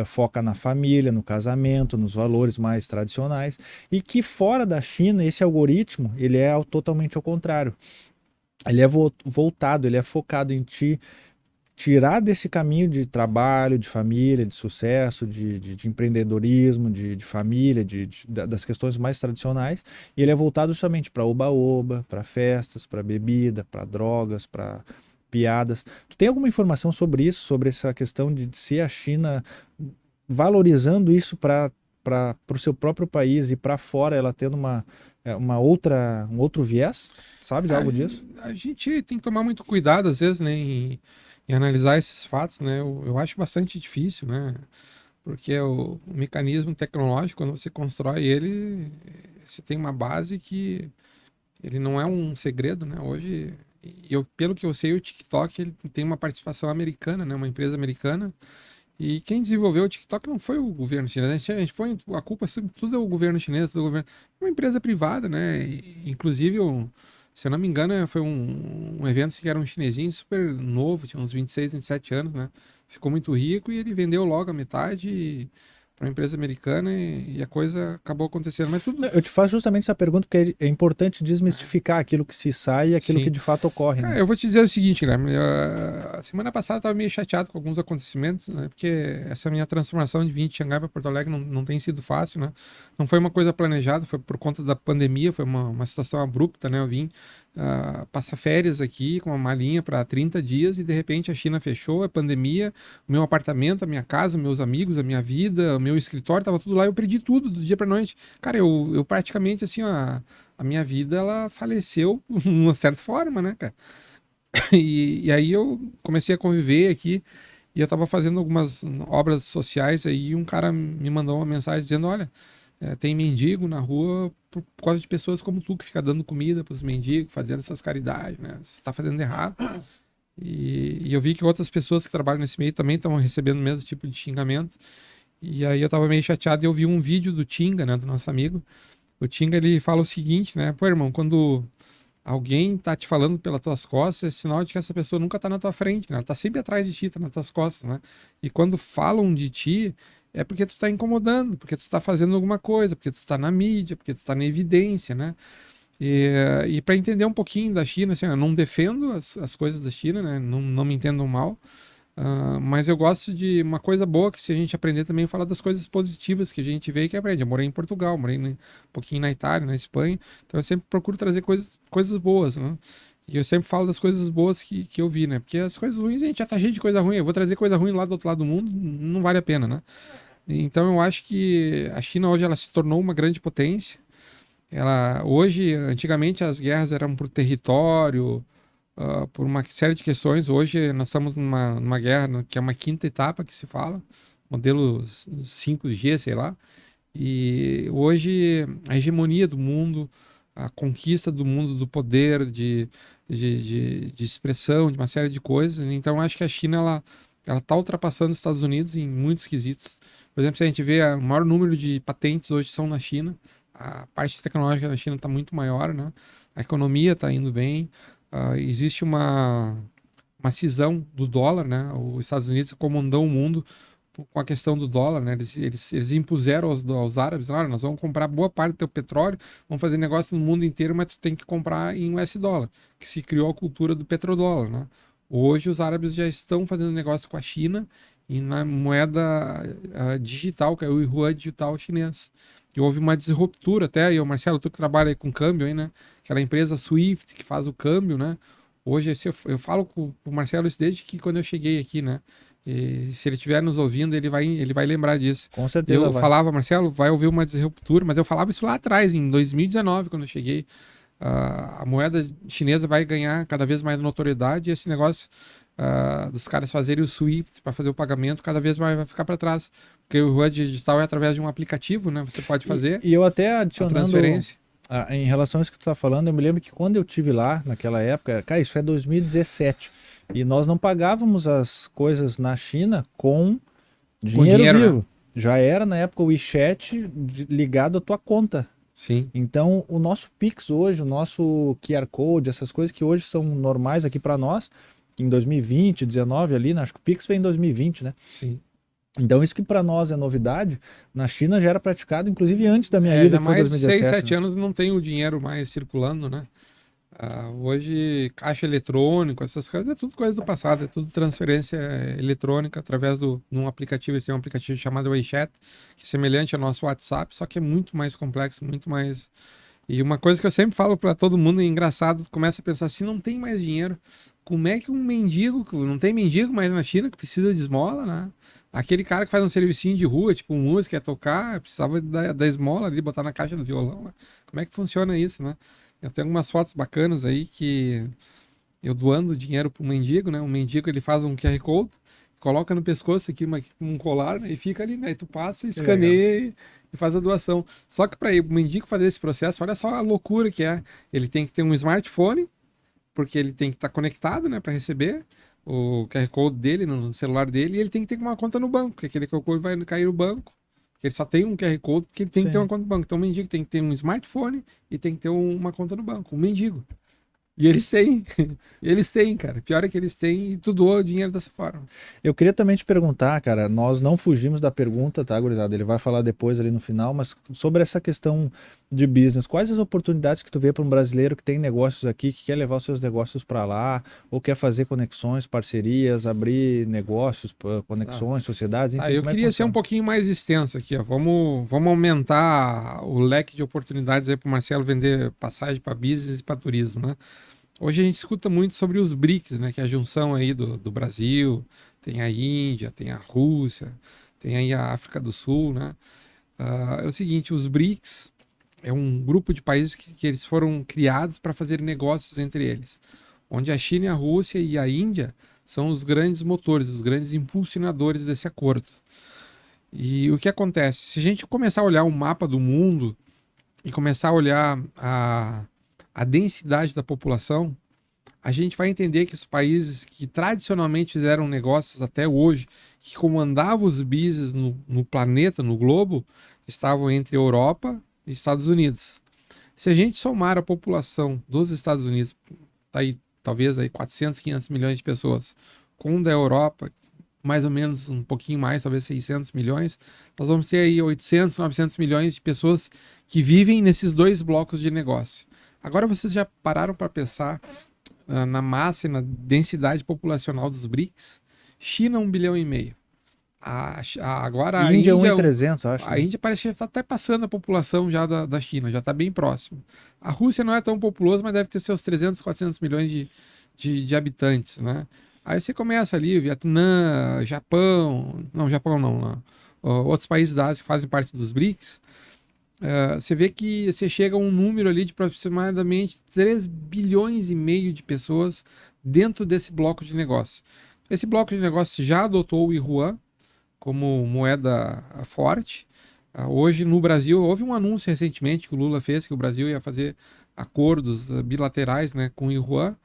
foca na família, no casamento, nos valores mais tradicionais, e que fora da China esse algoritmo ele é totalmente ao contrário. Ele é voltado, ele é focado em ti tirar desse caminho de trabalho, de família, de sucesso, de empreendedorismo, de família, das questões mais tradicionais, e ele é voltado justamente para oba-oba, para festas, para bebida, para drogas, para piadas. Tu tem alguma informação sobre isso, sobre essa questão de ser a China valorizando isso para o seu próprio país e para fora ela tendo um outro viés? Sabe de algo disso? A gente tem que tomar muito cuidado, às vezes, né, em analisar esses fatos, né? Eu acho bastante difícil, né? Porque o mecanismo tecnológico, quando você constrói ele, você tem uma base que ele não é um segredo, né? Hoje, pelo que eu sei, o TikTok ele tem uma participação americana, né? Uma empresa americana. E quem desenvolveu o TikTok não foi o governo chinês. A gente foi, a culpa tudo é o governo chinês, tudo é o governo. É uma empresa privada, né? Inclusive, se eu não me engano, foi um evento que era um chinesinho super novo, tinha uns 26, 27 anos, né? Ficou muito rico e ele vendeu logo a metade para uma empresa americana e a coisa acabou acontecendo. Mas tudo. Eu te faço justamente essa pergunta porque é importante desmistificar aquilo que se sai e aquilo Sim. que de fato ocorre. Cara, Né? eu vou te dizer o seguinte, né? A semana passada eu estava meio chateado com alguns acontecimentos, né? Porque essa minha transformação de vir de Xangai para Porto Alegre não tem sido fácil, né? Não foi uma coisa planejada, foi por conta da pandemia, foi uma situação abrupta, né? Eu vim passar férias aqui com uma malinha para 30 dias e de repente a China fechou, a pandemia, o meu apartamento, a minha casa, meus amigos, a minha vida, o meu escritório, tava tudo lá, eu perdi tudo do dia para noite. Cara, eu praticamente assim, ó, a minha vida ela faleceu de uma certa forma, né, cara? E aí eu comecei a conviver aqui e eu tava fazendo algumas obras sociais aí e um cara me mandou uma mensagem dizendo, olha, tem mendigo na rua por causa de pessoas como tu que fica dando comida pros mendigos, fazendo essas caridades, né? Você tá fazendo errado. E eu vi que outras pessoas que trabalham nesse meio também estão recebendo o mesmo tipo de xingamento. E aí eu tava meio chateado e eu vi um vídeo do Tinga, né, do nosso amigo. O Tinga, ele fala o seguinte, né? Pô, irmão, quando alguém tá te falando pelas tuas costas, é sinal de que essa pessoa nunca tá na tua frente, né? Ela tá sempre atrás de ti, tá nas tuas costas, né? E quando falam de ti, é porque tu tá incomodando, porque tu tá fazendo alguma coisa, porque tu tá na mídia, porque tu tá na evidência, né? E para entender um pouquinho da China, assim, eu não defendo as coisas da China, né? Não me entendam mal. Mas eu gosto de uma coisa boa que se a gente aprender também falar das coisas positivas que a gente vê e que aprende. Eu morei em Portugal, morei um pouquinho na Itália, na Espanha, então eu sempre procuro trazer coisas boas, né? E eu sempre falo das coisas boas que eu vi, né? Porque as coisas ruins a gente já tá cheio de coisa ruim. Eu vou trazer coisa ruim lá do outro lado do mundo, não vale a pena, né? Então eu acho que a China hoje ela se tornou uma grande potência. Hoje, antigamente as guerras eram por território, por uma série de questões. Hoje nós estamos numa guerra que é uma quinta etapa que se fala, modelo 5G, sei lá. E hoje a hegemonia do mundo, a conquista do mundo do poder, de expressão, de uma série de coisas. Então acho que a China ela está ultrapassando os Estados Unidos em muitos quesitos. Por exemplo, se a gente vê o maior número de patentes hoje são na China, a parte tecnológica da China está muito maior, né? A economia está indo bem. Existe uma cisão do dólar, né? Os Estados Unidos comandam o mundo com a questão do dólar, né? Eles impuseram aos árabes, olha, nós vamos comprar boa parte do teu petróleo, vamos fazer negócio no mundo inteiro, mas tu tem que comprar em US dólar, que se criou a cultura do petrodólar, né? Hoje os árabes já estão fazendo negócio com a China e na moeda digital, que é o yuan digital chinês. E houve uma disruptura até, e o Marcelo, tu que trabalha aí com câmbio aí, né? Aquela empresa Swift que faz o câmbio, né? Hoje eu falo com o Marcelo isso desde que quando eu cheguei aqui, né? E se ele estiver nos ouvindo, ele vai lembrar disso. Com certeza Eu vai. falava, Marcelo, vai ouvir uma disruptura, mas eu falava isso lá atrás, em 2019, quando eu cheguei. A moeda chinesa vai ganhar cada vez mais notoriedade e esse negócio dos caras fazerem o Swift para fazer o pagamento cada vez mais vai ficar para trás. Porque o yuan digital é através de um aplicativo, né? Você pode fazer e eu até a adicionando transferência. Em relação a isso que tu tá falando, eu me lembro que quando eu tive lá, naquela época, cara, isso é 2017, e nós não pagávamos as coisas na China com Com dinheiro dinheiro, né? vivo. Já era na época o WeChat ligado à tua conta. Sim. Então, o nosso Pix hoje, o nosso QR Code, essas coisas que hoje são normais aqui para nós, em 2020, 19 ali, né? Acho que o Pix veio em 2020, né? Sim. Então, isso que para nós é novidade, na China já era praticado, inclusive antes da minha ida, Ainda que foi mais de 6, 2017, 7 né? anos não tem o dinheiro mais circulando, né? Hoje, caixa eletrônico, essas coisas, é tudo coisa do passado, é tudo transferência eletrônica através de um aplicativo. Tem um aplicativo chamado WeChat, que é semelhante ao nosso WhatsApp, só que é muito mais complexo, muito mais. E uma coisa que eu sempre falo para todo mundo, é engraçado, tu começa a pensar, se não tem mais dinheiro, como é que um mendigo, não tem mendigo mais na China que precisa de esmola, né? Aquele cara que faz um servicinho de rua, tipo música, quer tocar, precisava da esmola ali, botar na caixa do violão, né? Como é que funciona isso, né? Eu tenho algumas fotos bacanas aí que eu doando dinheiro para um mendigo, né? Um mendigo ele faz um QR Code, coloca no pescoço aqui um colar, né? E fica ali, né? E tu passa, Que legal. escaneia e faz a doação. Só que para o mendigo fazer esse processo, olha só a loucura que é. Ele tem que ter um smartphone, porque ele tem que estar conectado, né? Para receber o QR Code dele no celular dele, e ele tem que ter uma conta no banco, porque aquele QR Code vai cair no banco. Porque ele só tem um QR Code, porque ele tem que ter uma Sim. conta no banco. Então o mendigo tem que ter um smartphone e tem que ter uma conta no banco. Um mendigo. E eles têm. Eles têm, cara. Pior é que eles têm e tu doa o dinheiro dessa forma. Eu queria também te perguntar, cara, nós não fugimos da pergunta, tá, gurizada? Ele vai falar depois ali no final, mas sobre essa questão de business, quais as oportunidades que tu vê para um brasileiro que tem negócios aqui, que quer levar os seus negócios para lá, ou quer fazer conexões, parcerias, abrir negócios, Tá. conexões, sociedades, Tá, enfim, eu como é que queria ser um funciona? pouquinho mais extenso aqui, ó. Vamos aumentar o leque de oportunidades aí para o Marcelo vender passagem para business e para turismo, né? Hoje a gente escuta muito sobre os BRICS, né? Que é a junção aí do Brasil, tem a Índia, tem a Rússia, tem aí a África do Sul, né? É o seguinte, os BRICS é um grupo de países que eles foram criados para fazer negócios entre eles, onde a China, a Rússia e a Índia são os grandes motores, os grandes impulsionadores desse acordo. E o que acontece? Se a gente começar a olhar o mapa do mundo e começar a olhar a densidade da população, a gente vai entender que os países que tradicionalmente fizeram negócios até hoje, que comandavam os business no planeta, no globo, estavam entre Europa e Estados Unidos. Se a gente somar a população dos Estados Unidos, tá aí, talvez aí 400, 500 milhões de pessoas, com da Europa, mais ou menos um pouquinho mais, talvez 600 milhões, nós vamos ter aí 800, 900 milhões de pessoas que vivem nesses dois blocos de negócio. Agora vocês já pararam para pensar na massa e na densidade populacional dos BRICS? China 1,5 bilhão. Agora Índia 1.300, acho, a né? Índia parece que já está até passando a população já da China, já está bem próximo. A Rússia não é tão populosa, mas deve ter seus 300, 400 milhões de habitantes, né? Aí você começa ali, Vietnã, Japão, não, Japão não, não. Outros países da Ásia que fazem parte dos BRICS, você vê que você chega a um número ali de aproximadamente 3 bilhões e meio de pessoas dentro desse bloco de negócio. Esse bloco de negócio já adotou o Yuan como moeda forte. Hoje no Brasil houve um anúncio recentemente que o Lula fez que o Brasil ia fazer acordos bilaterais, né, com o Yuan.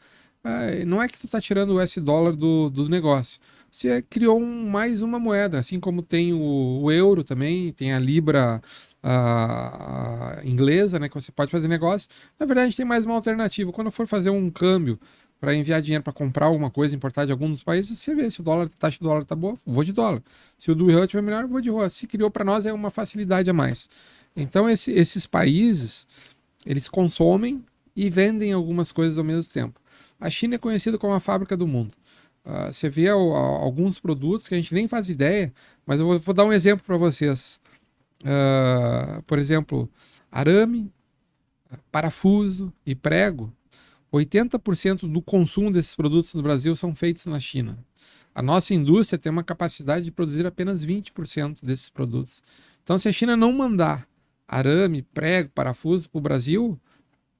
Não é que tu está tirando o US dólar do negócio. Você criou mais uma moeda, assim como tem o euro também, tem a libra a inglesa, né, que você pode fazer negócio. Na verdade, a gente tem mais uma alternativa. Quando for fazer um câmbio para enviar dinheiro para comprar alguma coisa, importar de algum dos países, você vê se a taxa do dólar tá boa, vou de dólar. Se o do euro estiver melhor, eu vou de yuan. Se criou para nós é uma facilidade a mais. Então, esses países, eles consomem e vendem algumas coisas ao mesmo tempo. A China é conhecida como a fábrica do mundo. Você vê alguns produtos que a gente nem faz ideia, mas eu vou dar um exemplo para vocês. Por exemplo, arame, parafuso e prego. 80% do consumo desses produtos no Brasil são feitos na China. A nossa indústria tem uma capacidade de produzir apenas 20% desses produtos. Então, se a China não mandar arame, prego, parafuso para o Brasil,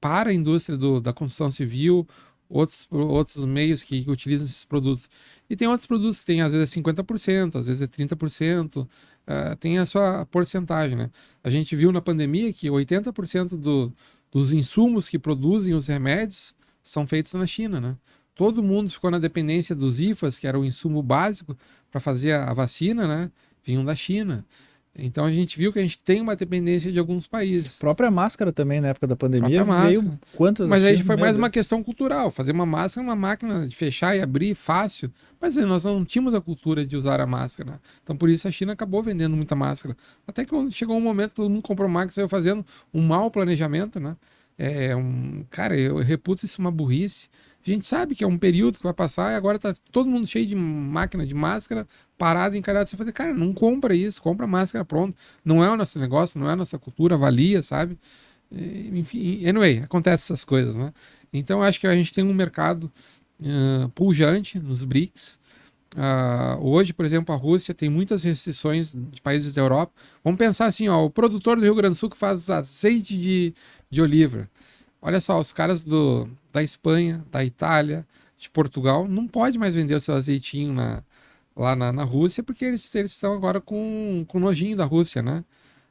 para a indústria da construção civil, outros meios que utilizam esses produtos. E tem outros produtos que tem, às vezes, é 50%, às vezes é 30%, tem a sua porcentagem, né? A gente viu na pandemia que 80% dos insumos que produzem os remédios são feitos na China, né? Todo mundo ficou na dependência dos IFAs, que era o insumo básico para fazer a vacina, né? Vinham da China. Então a gente viu que a gente tem uma dependência de alguns países. A própria máscara também, na época da pandemia, Própria veio quantas... Mas aí China, foi meu mais Deus. uma questão cultural. Fazer uma máscara é uma máquina de fechar e abrir fácil. Mas nós não tínhamos a cultura de usar a máscara, né? Então por isso a China acabou vendendo muita máscara. Até que quando chegou um momento que todo mundo comprou máscara, saiu fazendo um mau planejamento, né? Cara, eu reputo isso uma burrice. A gente sabe que é um período que vai passar e agora tá todo mundo cheio de máquina de máscara, parado, encarado. Você fala, cara, não compra isso, compra máscara pronto. Não é o nosso negócio, não é a nossa cultura, avalia, sabe? Enfim, anyway, acontecem essas coisas, né? Então eu acho que a gente tem um mercado pujante nos BRICS. Hoje, por exemplo, a Rússia tem muitas restrições de países da Europa. Vamos pensar assim, ó, o produtor do Rio Grande do Sul que faz azeite de oliva. Olha só, os caras da Espanha, da Itália, de Portugal, não pode mais vender o seu azeitinho lá na Rússia, porque eles estão agora com nojinho da Rússia, né?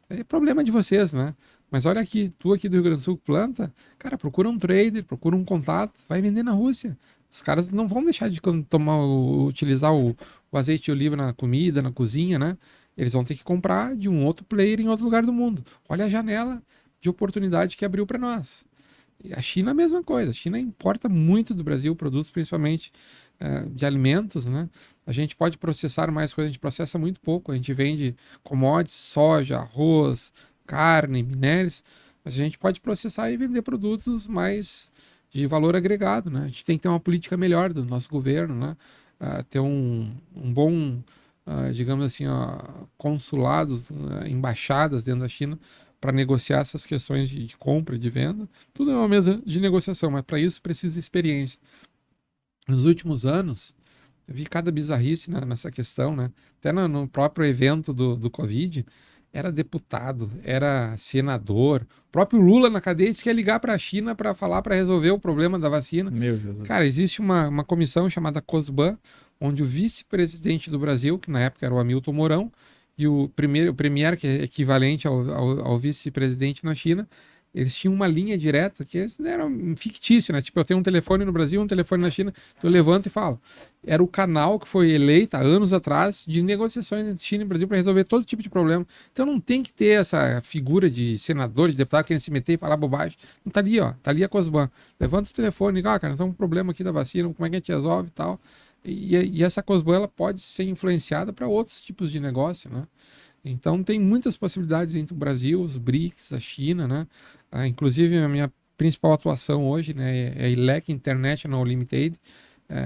É problema de vocês, né? Mas olha aqui, tu aqui do Rio Grande do Sul planta, cara, procura um trader, procura um contato, vai vender na Rússia. Os caras não vão deixar de utilizar o azeite de oliva na comida, na cozinha, né? Eles vão ter que comprar de um outro player em outro lugar do mundo. Olha a janela de oportunidade que abriu para nós. E a China, a mesma coisa. A China importa muito do Brasil, produz principalmente de alimentos, né? A gente pode processar mais coisas, a gente processa muito pouco. A gente vende commodities, soja, arroz, carne, minérios, mas a gente pode processar e vender produtos mais de valor agregado, né? A gente tem que ter uma política melhor do nosso governo, né? Ter um bom, digamos assim, consulados, embaixadas dentro da China para negociar essas questões de compra e de venda. Tudo é uma mesa de negociação, mas para isso precisa experiência. Nos últimos anos, eu vi cada bizarrice nessa questão, né? Até no próprio evento do Covid, era deputado, era senador. O próprio Lula na cadeia disse que ia ligar para a China para falar, para resolver o problema da vacina. Meu Jesus. Cara, existe uma comissão chamada COSBAN, onde o vice-presidente do Brasil, que na época era o Hamilton Mourão, e o premier, que é equivalente ao vice-presidente na China, eles tinham uma linha direta que era fictício, né? Tipo, eu tenho um telefone no Brasil, um telefone na China, então eu levanto e falo. Era o canal que foi eleito há anos atrás de negociações entre China e Brasil para resolver todo tipo de problema. Então não tem que ter essa figura de senador, de deputado querendo se meter e falar bobagem. Não tá ali, ó. Tá ali a COSBAN. Levanta o telefone e diga, cara, nós temos um problema aqui da vacina, como é que a gente resolve e tal. E essa COSBAN, ela pode ser influenciada para outros tipos de negócio, né? Então tem muitas possibilidades entre o Brasil, os BRICS, a China, né? Inclusive a minha principal atuação hoje, né, é a ILEC International Limited,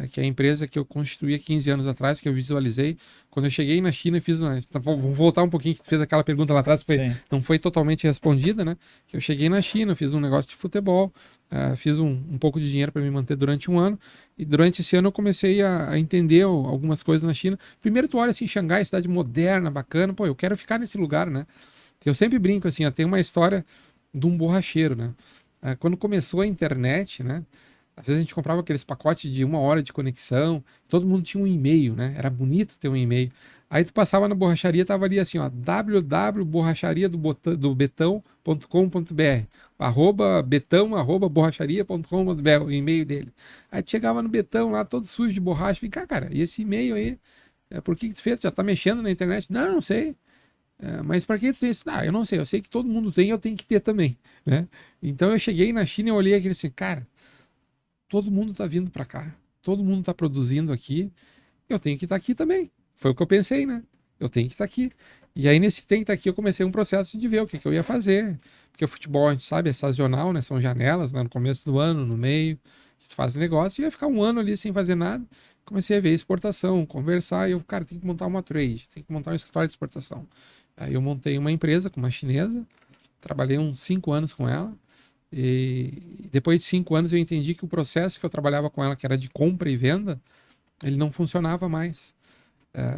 que é a empresa que eu constituí há 15 anos atrás, que eu visualizei. Quando eu cheguei na China, vamos voltar um pouquinho, que fez aquela pergunta lá atrás, que não foi totalmente respondida, né? Que eu cheguei na China, fiz um negócio de futebol, fiz um pouco de dinheiro para me manter durante um ano, e durante esse ano eu comecei a entender algumas coisas na China. Primeiro tu olha assim, Xangai, cidade moderna, bacana, pô, eu quero ficar nesse lugar, né? Eu sempre brinco assim, tem uma história de um borracheiro, né? Quando começou a internet, né? Às vezes a gente comprava aqueles pacotes de 1 hora de conexão, todo mundo tinha um e-mail, né? Era bonito ter um e-mail. Aí tu passava na borracharia, tava ali assim, ó, www.borrachariadobetão.com.br @betão@borracharia.com.br, o e-mail dele. Aí tu chegava no Betão lá, todo sujo de borracha, fica, cara, e esse e-mail aí, por que tu fez? Já tá mexendo na internet? Não sei. Mas para que tu tem isso? Eu não sei, eu sei que todo mundo tem, eu tenho que ter também, né? Então eu cheguei na China e olhei aquele assim, cara, todo mundo tá vindo para cá, todo mundo tá produzindo aqui, eu tenho que estar aqui também. Foi o que eu pensei, né? Eu tenho que estar aqui. E aí nesse tem que estar aqui eu comecei um processo de ver o que eu ia fazer, porque o futebol, a gente sabe, é sazonal, né? São janelas, né? No começo do ano, no meio, que tu faz negócio, e ia ficar um ano ali sem fazer nada. Comecei a ver exportação, conversar, e eu, cara, tem que montar uma trade, tem que montar um escritório de exportação. Aí eu montei uma empresa com uma chinesa, trabalhei uns 5 anos com ela, e depois de 5 anos eu entendi que o processo que eu trabalhava com ela, que era de compra e venda, ele não funcionava mais,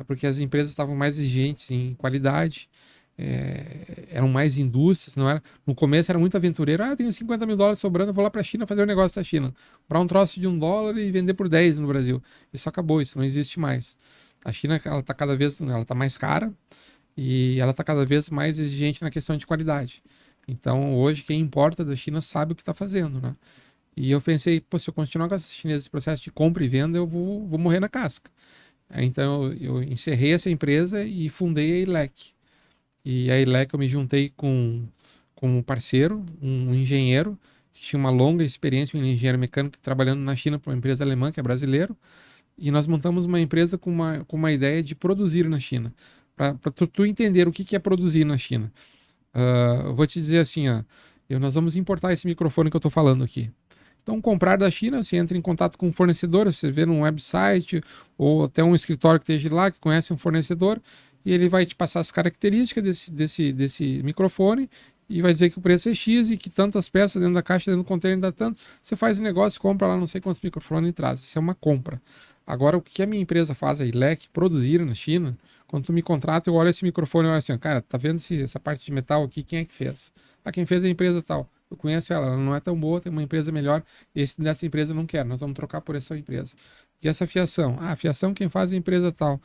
porque as empresas estavam mais exigentes em qualidade, eram mais indústrias, não era? No começo era muito aventureiro, eu tenho $50 mil sobrando, eu vou lá para a China fazer um negócio da China, comprar um troço de $1 e vender por 10 no Brasil. Isso acabou, isso não existe mais. A China, ela está cada vez, ela está mais cara, e ela está cada vez mais exigente na questão de qualidade. Então, hoje, quem importa da China sabe o que está fazendo, né? E eu pensei, pô, se eu continuar com esses chineses, esse processo de compra e venda, eu vou morrer na casca. Então, eu encerrei essa empresa e fundei a ILEC. E a ILEC eu me juntei com um parceiro, um engenheiro, que tinha uma longa experiência, um engenheiro mecânico trabalhando na China para uma empresa alemã, que é brasileiro. E nós montamos uma empresa com uma ideia de produzir na China. Para tu entender o que é produzir na China. Eu vou te dizer assim, ó, nós vamos importar esse microfone que eu estou falando aqui. Então, comprar da China, você entra em contato com um fornecedor, você vê num website ou até um escritório que esteja lá, que conhece um fornecedor, e ele vai te passar as características desse microfone e vai dizer que o preço é X e que tantas peças dentro da caixa, dentro do container dá tanto. Você faz o negócio, compra lá não sei quantos microfones e traz. Isso é uma compra. Agora, o que a minha empresa faz, a ILEC, produzir na China, quando tu me contrata, eu olho esse microfone e olho assim, cara, tá vendo essa parte de metal aqui? Quem é que fez? Quem fez é a empresa tal. Eu conheço ela não é tão boa, tem uma empresa melhor, esse dessa empresa eu não quero, nós vamos trocar por essa empresa. E essa fiação? A fiação quem faz é a empresa tal.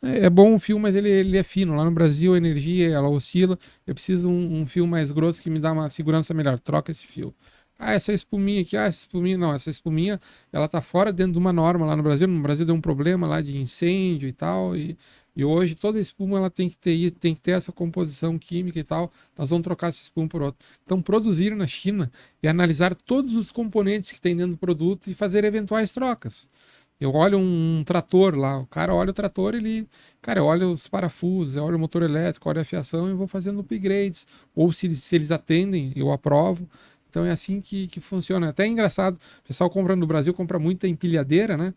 É bom o fio, mas ele é fino. Lá no Brasil a energia ela oscila, eu preciso um fio mais grosso que me dá uma segurança melhor, troca esse fio. Essa espuminha aqui, essa espuminha, não, essa espuminha, ela tá fora dentro de uma norma lá no Brasil deu um problema lá de incêndio e tal, e hoje toda espuma ela tem que ter essa composição química e tal, nós vamos trocar essa espuma por outra. Então produzir na China e analisar todos os componentes que tem dentro do produto e fazer eventuais trocas. Eu olho um trator lá, o cara olha o trator, eu olho os parafusos, eu olho o motor elétrico, olho a fiação e vou fazendo upgrades, ou se eles atendem, eu aprovo. Então é assim que funciona. Até é engraçado, o pessoal comprando no Brasil compra muita empilhadeira, né?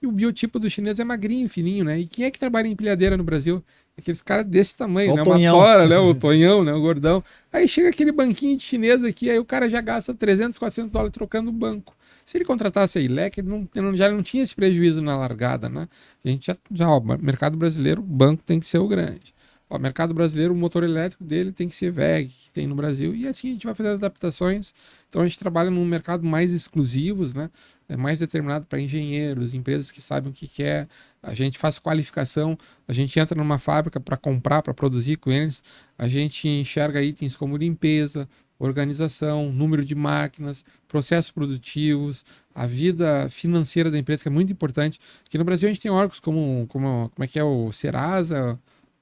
E o biotipo do chinês é magrinho, fininho, né? E quem é que trabalha em empilhadeira no Brasil? Aqueles caras desse tamanho, Só né? o Tonhão. Uma tora, né? O Tonhão, né? O gordão. Aí chega aquele banquinho de chinês aqui, aí o cara já gasta 300, 400 dólares trocando o banco. Se ele contratasse a ILEC, ele já não tinha esse prejuízo na largada, né? A gente ó, mercado brasileiro, o banco tem que ser o grande. O mercado brasileiro, o motor elétrico dele tem que ser WEG, que tem no Brasil, e assim a gente vai fazendo adaptações. Então a gente trabalha num mercado mais exclusivos, né? É mais determinado para engenheiros, empresas que sabem o que quer. A gente faz qualificação, a gente entra numa fábrica para comprar, para produzir com eles. A gente enxerga itens como limpeza, organização, número de máquinas, processos produtivos, a vida financeira da empresa, que é muito importante. Aqui no Brasil a gente tem órgãos como é que é o Serasa,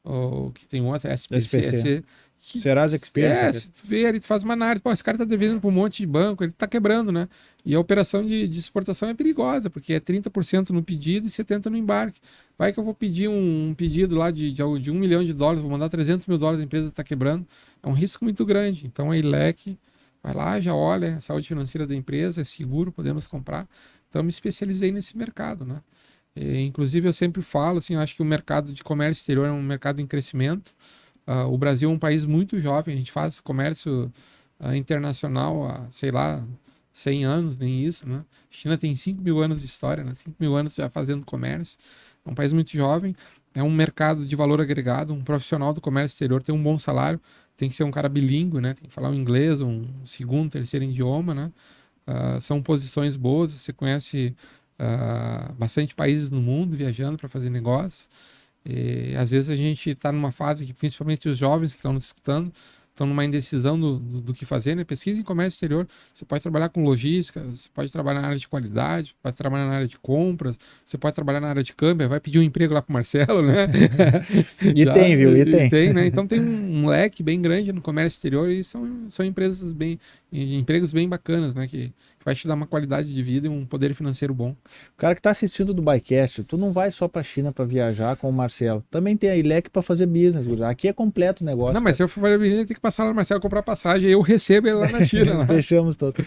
ou que tem outra, SPC. Serasa Experience. Se tu vê, ele faz uma análise, esse cara tá devendo para um monte de banco, ele tá quebrando, né? E a operação de exportação é perigosa, porque é 30% no pedido e 70% no embarque. Vai que eu vou pedir um pedido lá de $1 milhão, vou mandar $300 mil, a empresa está quebrando. É um risco muito grande. Então a ILEC vai lá, já olha a saúde financeira da empresa, é seguro, podemos comprar. Então eu me especializei nesse mercado, né? Inclusive eu sempre falo, assim, eu acho que o mercado de comércio exterior é um mercado em crescimento. O Brasil é um país muito jovem, a gente faz comércio internacional há, sei lá, 100 anos, nem isso, né? A China tem 5 mil anos de história, né? 5 mil anos já fazendo comércio. É um país muito jovem, é um mercado de valor agregado, um profissional do comércio exterior tem um bom salário, tem que ser um cara bilíngue, né? Tem que falar um inglês, um segundo, terceiro idioma, né? São posições boas, você conhece bastante países no mundo viajando para fazer negócio. E, às vezes a gente está numa fase que, principalmente os jovens que estão nos escutando, estão numa indecisão do que fazer, né? Pesquisa em comércio exterior, você pode trabalhar com logística, você pode trabalhar na área de qualidade, pode trabalhar na área de compras, você pode trabalhar na área de câmbio, vai pedir um emprego lá pro Marcelo, né? E tem, viu? E tem, né? Então tem um leque bem grande no comércio exterior e são empresas empregos bem bacanas, né? Que vai te dar uma qualidade de vida e um poder financeiro bom. O cara que tá assistindo do Buycast, tu não vai só pra China para viajar com o Marcelo. Também tem a ILEC para fazer business. Aqui é completo o negócio. Não, mas se eu for fazer business, tem que passar lá no Marcelo comprar passagem, eu recebo ele lá na China. Lá. Fechamos todo.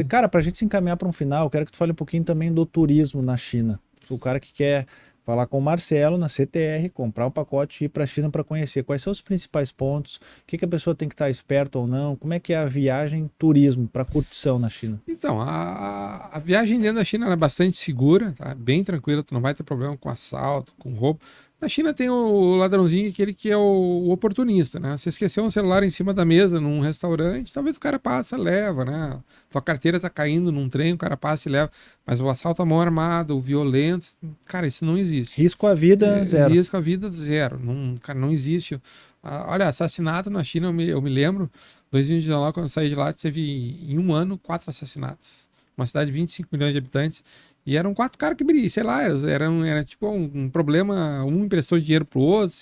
Cara, pra gente se encaminhar para um final, eu quero que tu fale um pouquinho também do turismo na China. O cara que quer falar com o Marcelo na CTR, comprar o pacote e ir para a China para conhecer quais são os principais pontos, o que a pessoa tem que estar esperta ou não, como é que é a viagem turismo para curtição na China. Então, a viagem dentro da China é bastante segura, tá? Bem tranquila, tu não vai ter problema com assalto, com roubo. Na China tem o ladrãozinho, aquele que é o oportunista, né? Você esqueceu um celular em cima da mesa num restaurante, talvez o cara passa, leva, né? Tua carteira tá caindo num trem, o cara passa e leva. Mas o assalto à mão armada, o violento, cara, isso não existe. Risco à vida, zero. Risco à vida, zero. Não, cara, não existe. Olha, assassinato na China, eu me lembro, 2019, quando eu saí de lá, teve em um ano 4 assassinatos. Uma cidade de 25 milhões de habitantes. E eram 4 caras que, sei lá, era tipo um problema, um emprestou dinheiro pro outro,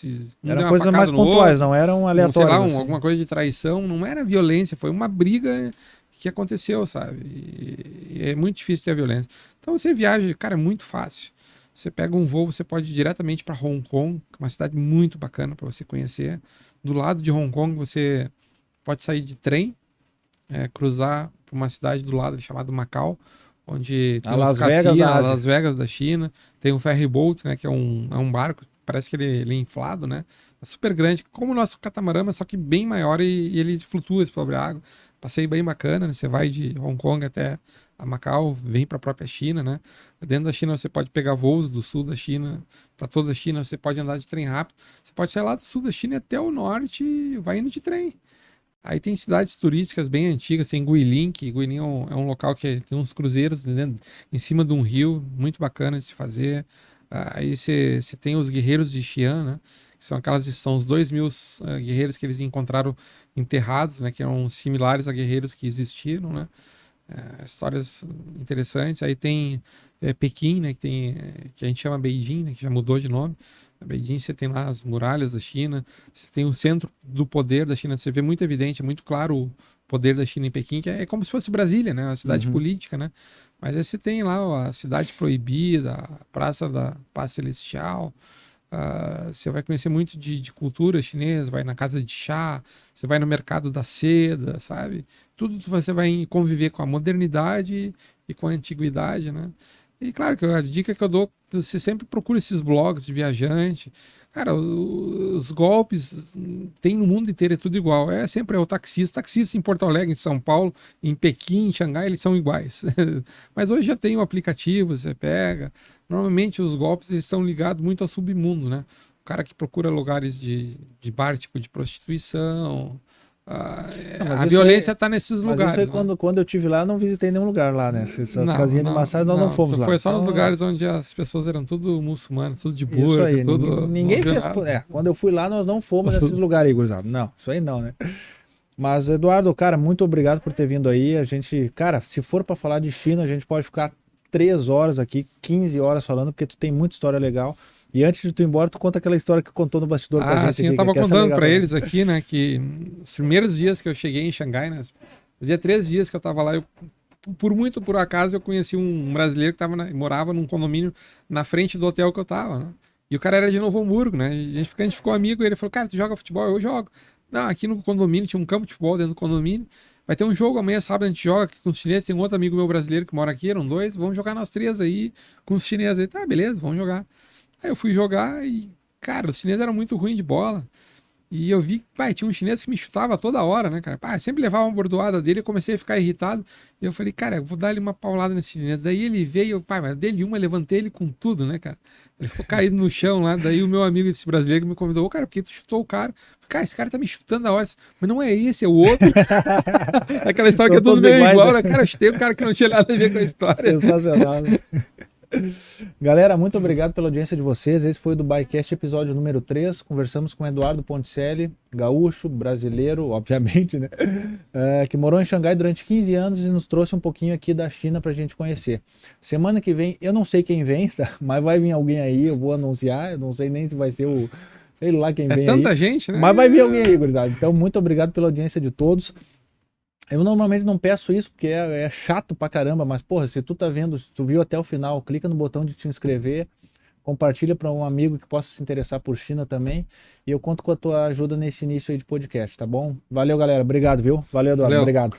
eram coisas mais pontuais, não eram aleatórias. Sei lá, assim. alguma coisa de traição, não era violência, foi uma briga que aconteceu, sabe? E é muito difícil ter a violência. Então você viaja, cara, é muito fácil. Você pega um voo, você pode ir diretamente para Hong Kong, que é uma cidade muito bacana para você conhecer. Do lado de Hong Kong, você pode sair de trem, cruzar para uma cidade do lado chamada Macau, onde tem Las Vegas da Ásia. Las Vegas da China, tem um ferry boat, né, que é um barco, parece que ele é inflado, né, é super grande, como o nosso catamarã, só que bem maior e ele flutua sobre a água. Passeio bem bacana, né? Você vai de Hong Kong até a Macau, vem para a própria China, né? Dentro da China você pode pegar voos do sul da China para toda a China, você pode andar de trem rápido, você pode sair lá do sul da China até o norte e vai indo de trem. Aí tem cidades turísticas bem antigas, tem Guilin, que Guilin é um local que tem uns cruzeiros em cima de um rio, muito bacana de se fazer. Aí você tem os guerreiros de Xi'an, né? Que são os 2.000 guerreiros que eles encontraram enterrados, né? Que eram similares a guerreiros que existiram, né? Histórias interessantes. Aí tem Pequim, né? Que a gente chama Beijing, né? Que já mudou de nome. Beijing, você tem lá as muralhas da China, você tem o centro do poder da China, você vê muito evidente, é muito claro o poder da China em Pequim, que é como se fosse Brasília, né? Uma cidade política, né? Mas aí você tem lá a cidade proibida, a Praça da Paz Celestial, você vai conhecer muito de cultura chinesa, vai na casa de chá, você vai no mercado da seda, sabe? Tudo você vai conviver com a modernidade e com a antiguidade, né? E claro que a dica que eu dou, você sempre procura esses blogs de viajante. Cara, os golpes tem no mundo inteiro, é tudo igual. Sempre o taxista. Taxista em Porto Alegre, em São Paulo, em Pequim, em Xangai, eles são iguais. Mas hoje já tem o aplicativo, você pega. Normalmente os golpes eles estão ligados muito ao submundo, né? O cara que procura lugares de bar, tipo de prostituição. A violência está nesses lugares. Mas isso aí, quando eu estive lá, eu não visitei nenhum lugar lá, né? Essas casinhas de massagem nós não fomos lá. Foi só nos lugares onde as pessoas eram tudo muçulmanas, tudo de burro. Isso aí, tudo, ninguém fez. Quando eu fui lá, nós não fomos nesses lugares aí, gurizada. Não, isso aí não, né? Mas, Eduardo, cara, muito obrigado por ter vindo aí. A gente, cara, se for para falar de China, a gente pode ficar 3 horas aqui, 15 horas falando, porque tu tem muita história legal. E antes de tu ir embora, tu conta aquela história que contou no bastidor pra gente. Sim, eu tava contando pra eles aqui, né, que os primeiros dias que eu cheguei em Xangai, né, fazia 3 dias que eu tava lá, por acaso, eu conheci um brasileiro que morava num condomínio na frente do hotel que eu tava, né, e o cara era de Novo Hamburgo, né, a gente ficou amigo, e ele falou, cara, tu joga futebol? Eu jogo. Não, aqui no condomínio, tinha um campo de futebol dentro do condomínio, vai ter um jogo amanhã, sábado, a gente joga aqui com os chineses, tem um outro amigo meu brasileiro que mora aqui, eram 2, vamos jogar nós 3 aí com os chineses. Aí, tá, beleza, vamos jogar. Aí eu fui jogar e, cara, os chineses eram muito ruins de bola. E eu vi, pai, tinha um chinês que me chutava toda hora, né, cara? Pai, sempre levava uma bordoada dele, eu comecei a ficar irritado. E eu falei, cara, eu vou dar ele uma paulada nesse chinês. Daí ele veio, pai, mas dele uma, levantei ele com tudo, né, cara? Ele ficou caído no chão lá. Daí o meu amigo desse brasileiro me convidou, cara, por que tu chutou o cara? Cara, esse cara tá me chutando a hora. Mas não é esse, é o outro. Aquela história que é tudo meio igual, né? Cara, eu chutei um cara que não tinha nada a ver com a história. Sensacional, né? Galera, muito obrigado pela audiência de vocês. Esse foi o Dubaicast episódio número 3. Conversamos com o Eduardo Ponticelli, gaúcho, brasileiro, obviamente, né? Que morou em Xangai durante 15 anos e nos trouxe um pouquinho aqui da China pra gente conhecer. Semana que vem, eu não sei quem vem, tá? Mas vai vir alguém aí, eu vou anunciar. Eu não sei nem se vai ser o... Sei lá quem vem aí. É tanta gente, né? Mas vai vir alguém aí, gurizada. Então, muito obrigado pela audiência de todos. Eu normalmente não peço isso porque é chato pra caramba, mas porra, se tu tá vendo, se tu viu até o final, clica no botão de te inscrever, compartilha para um amigo que possa se interessar por China também, e eu conto com a tua ajuda nesse início aí de podcast, tá bom? Valeu, galera, obrigado, viu? Valeu, Eduardo, obrigado.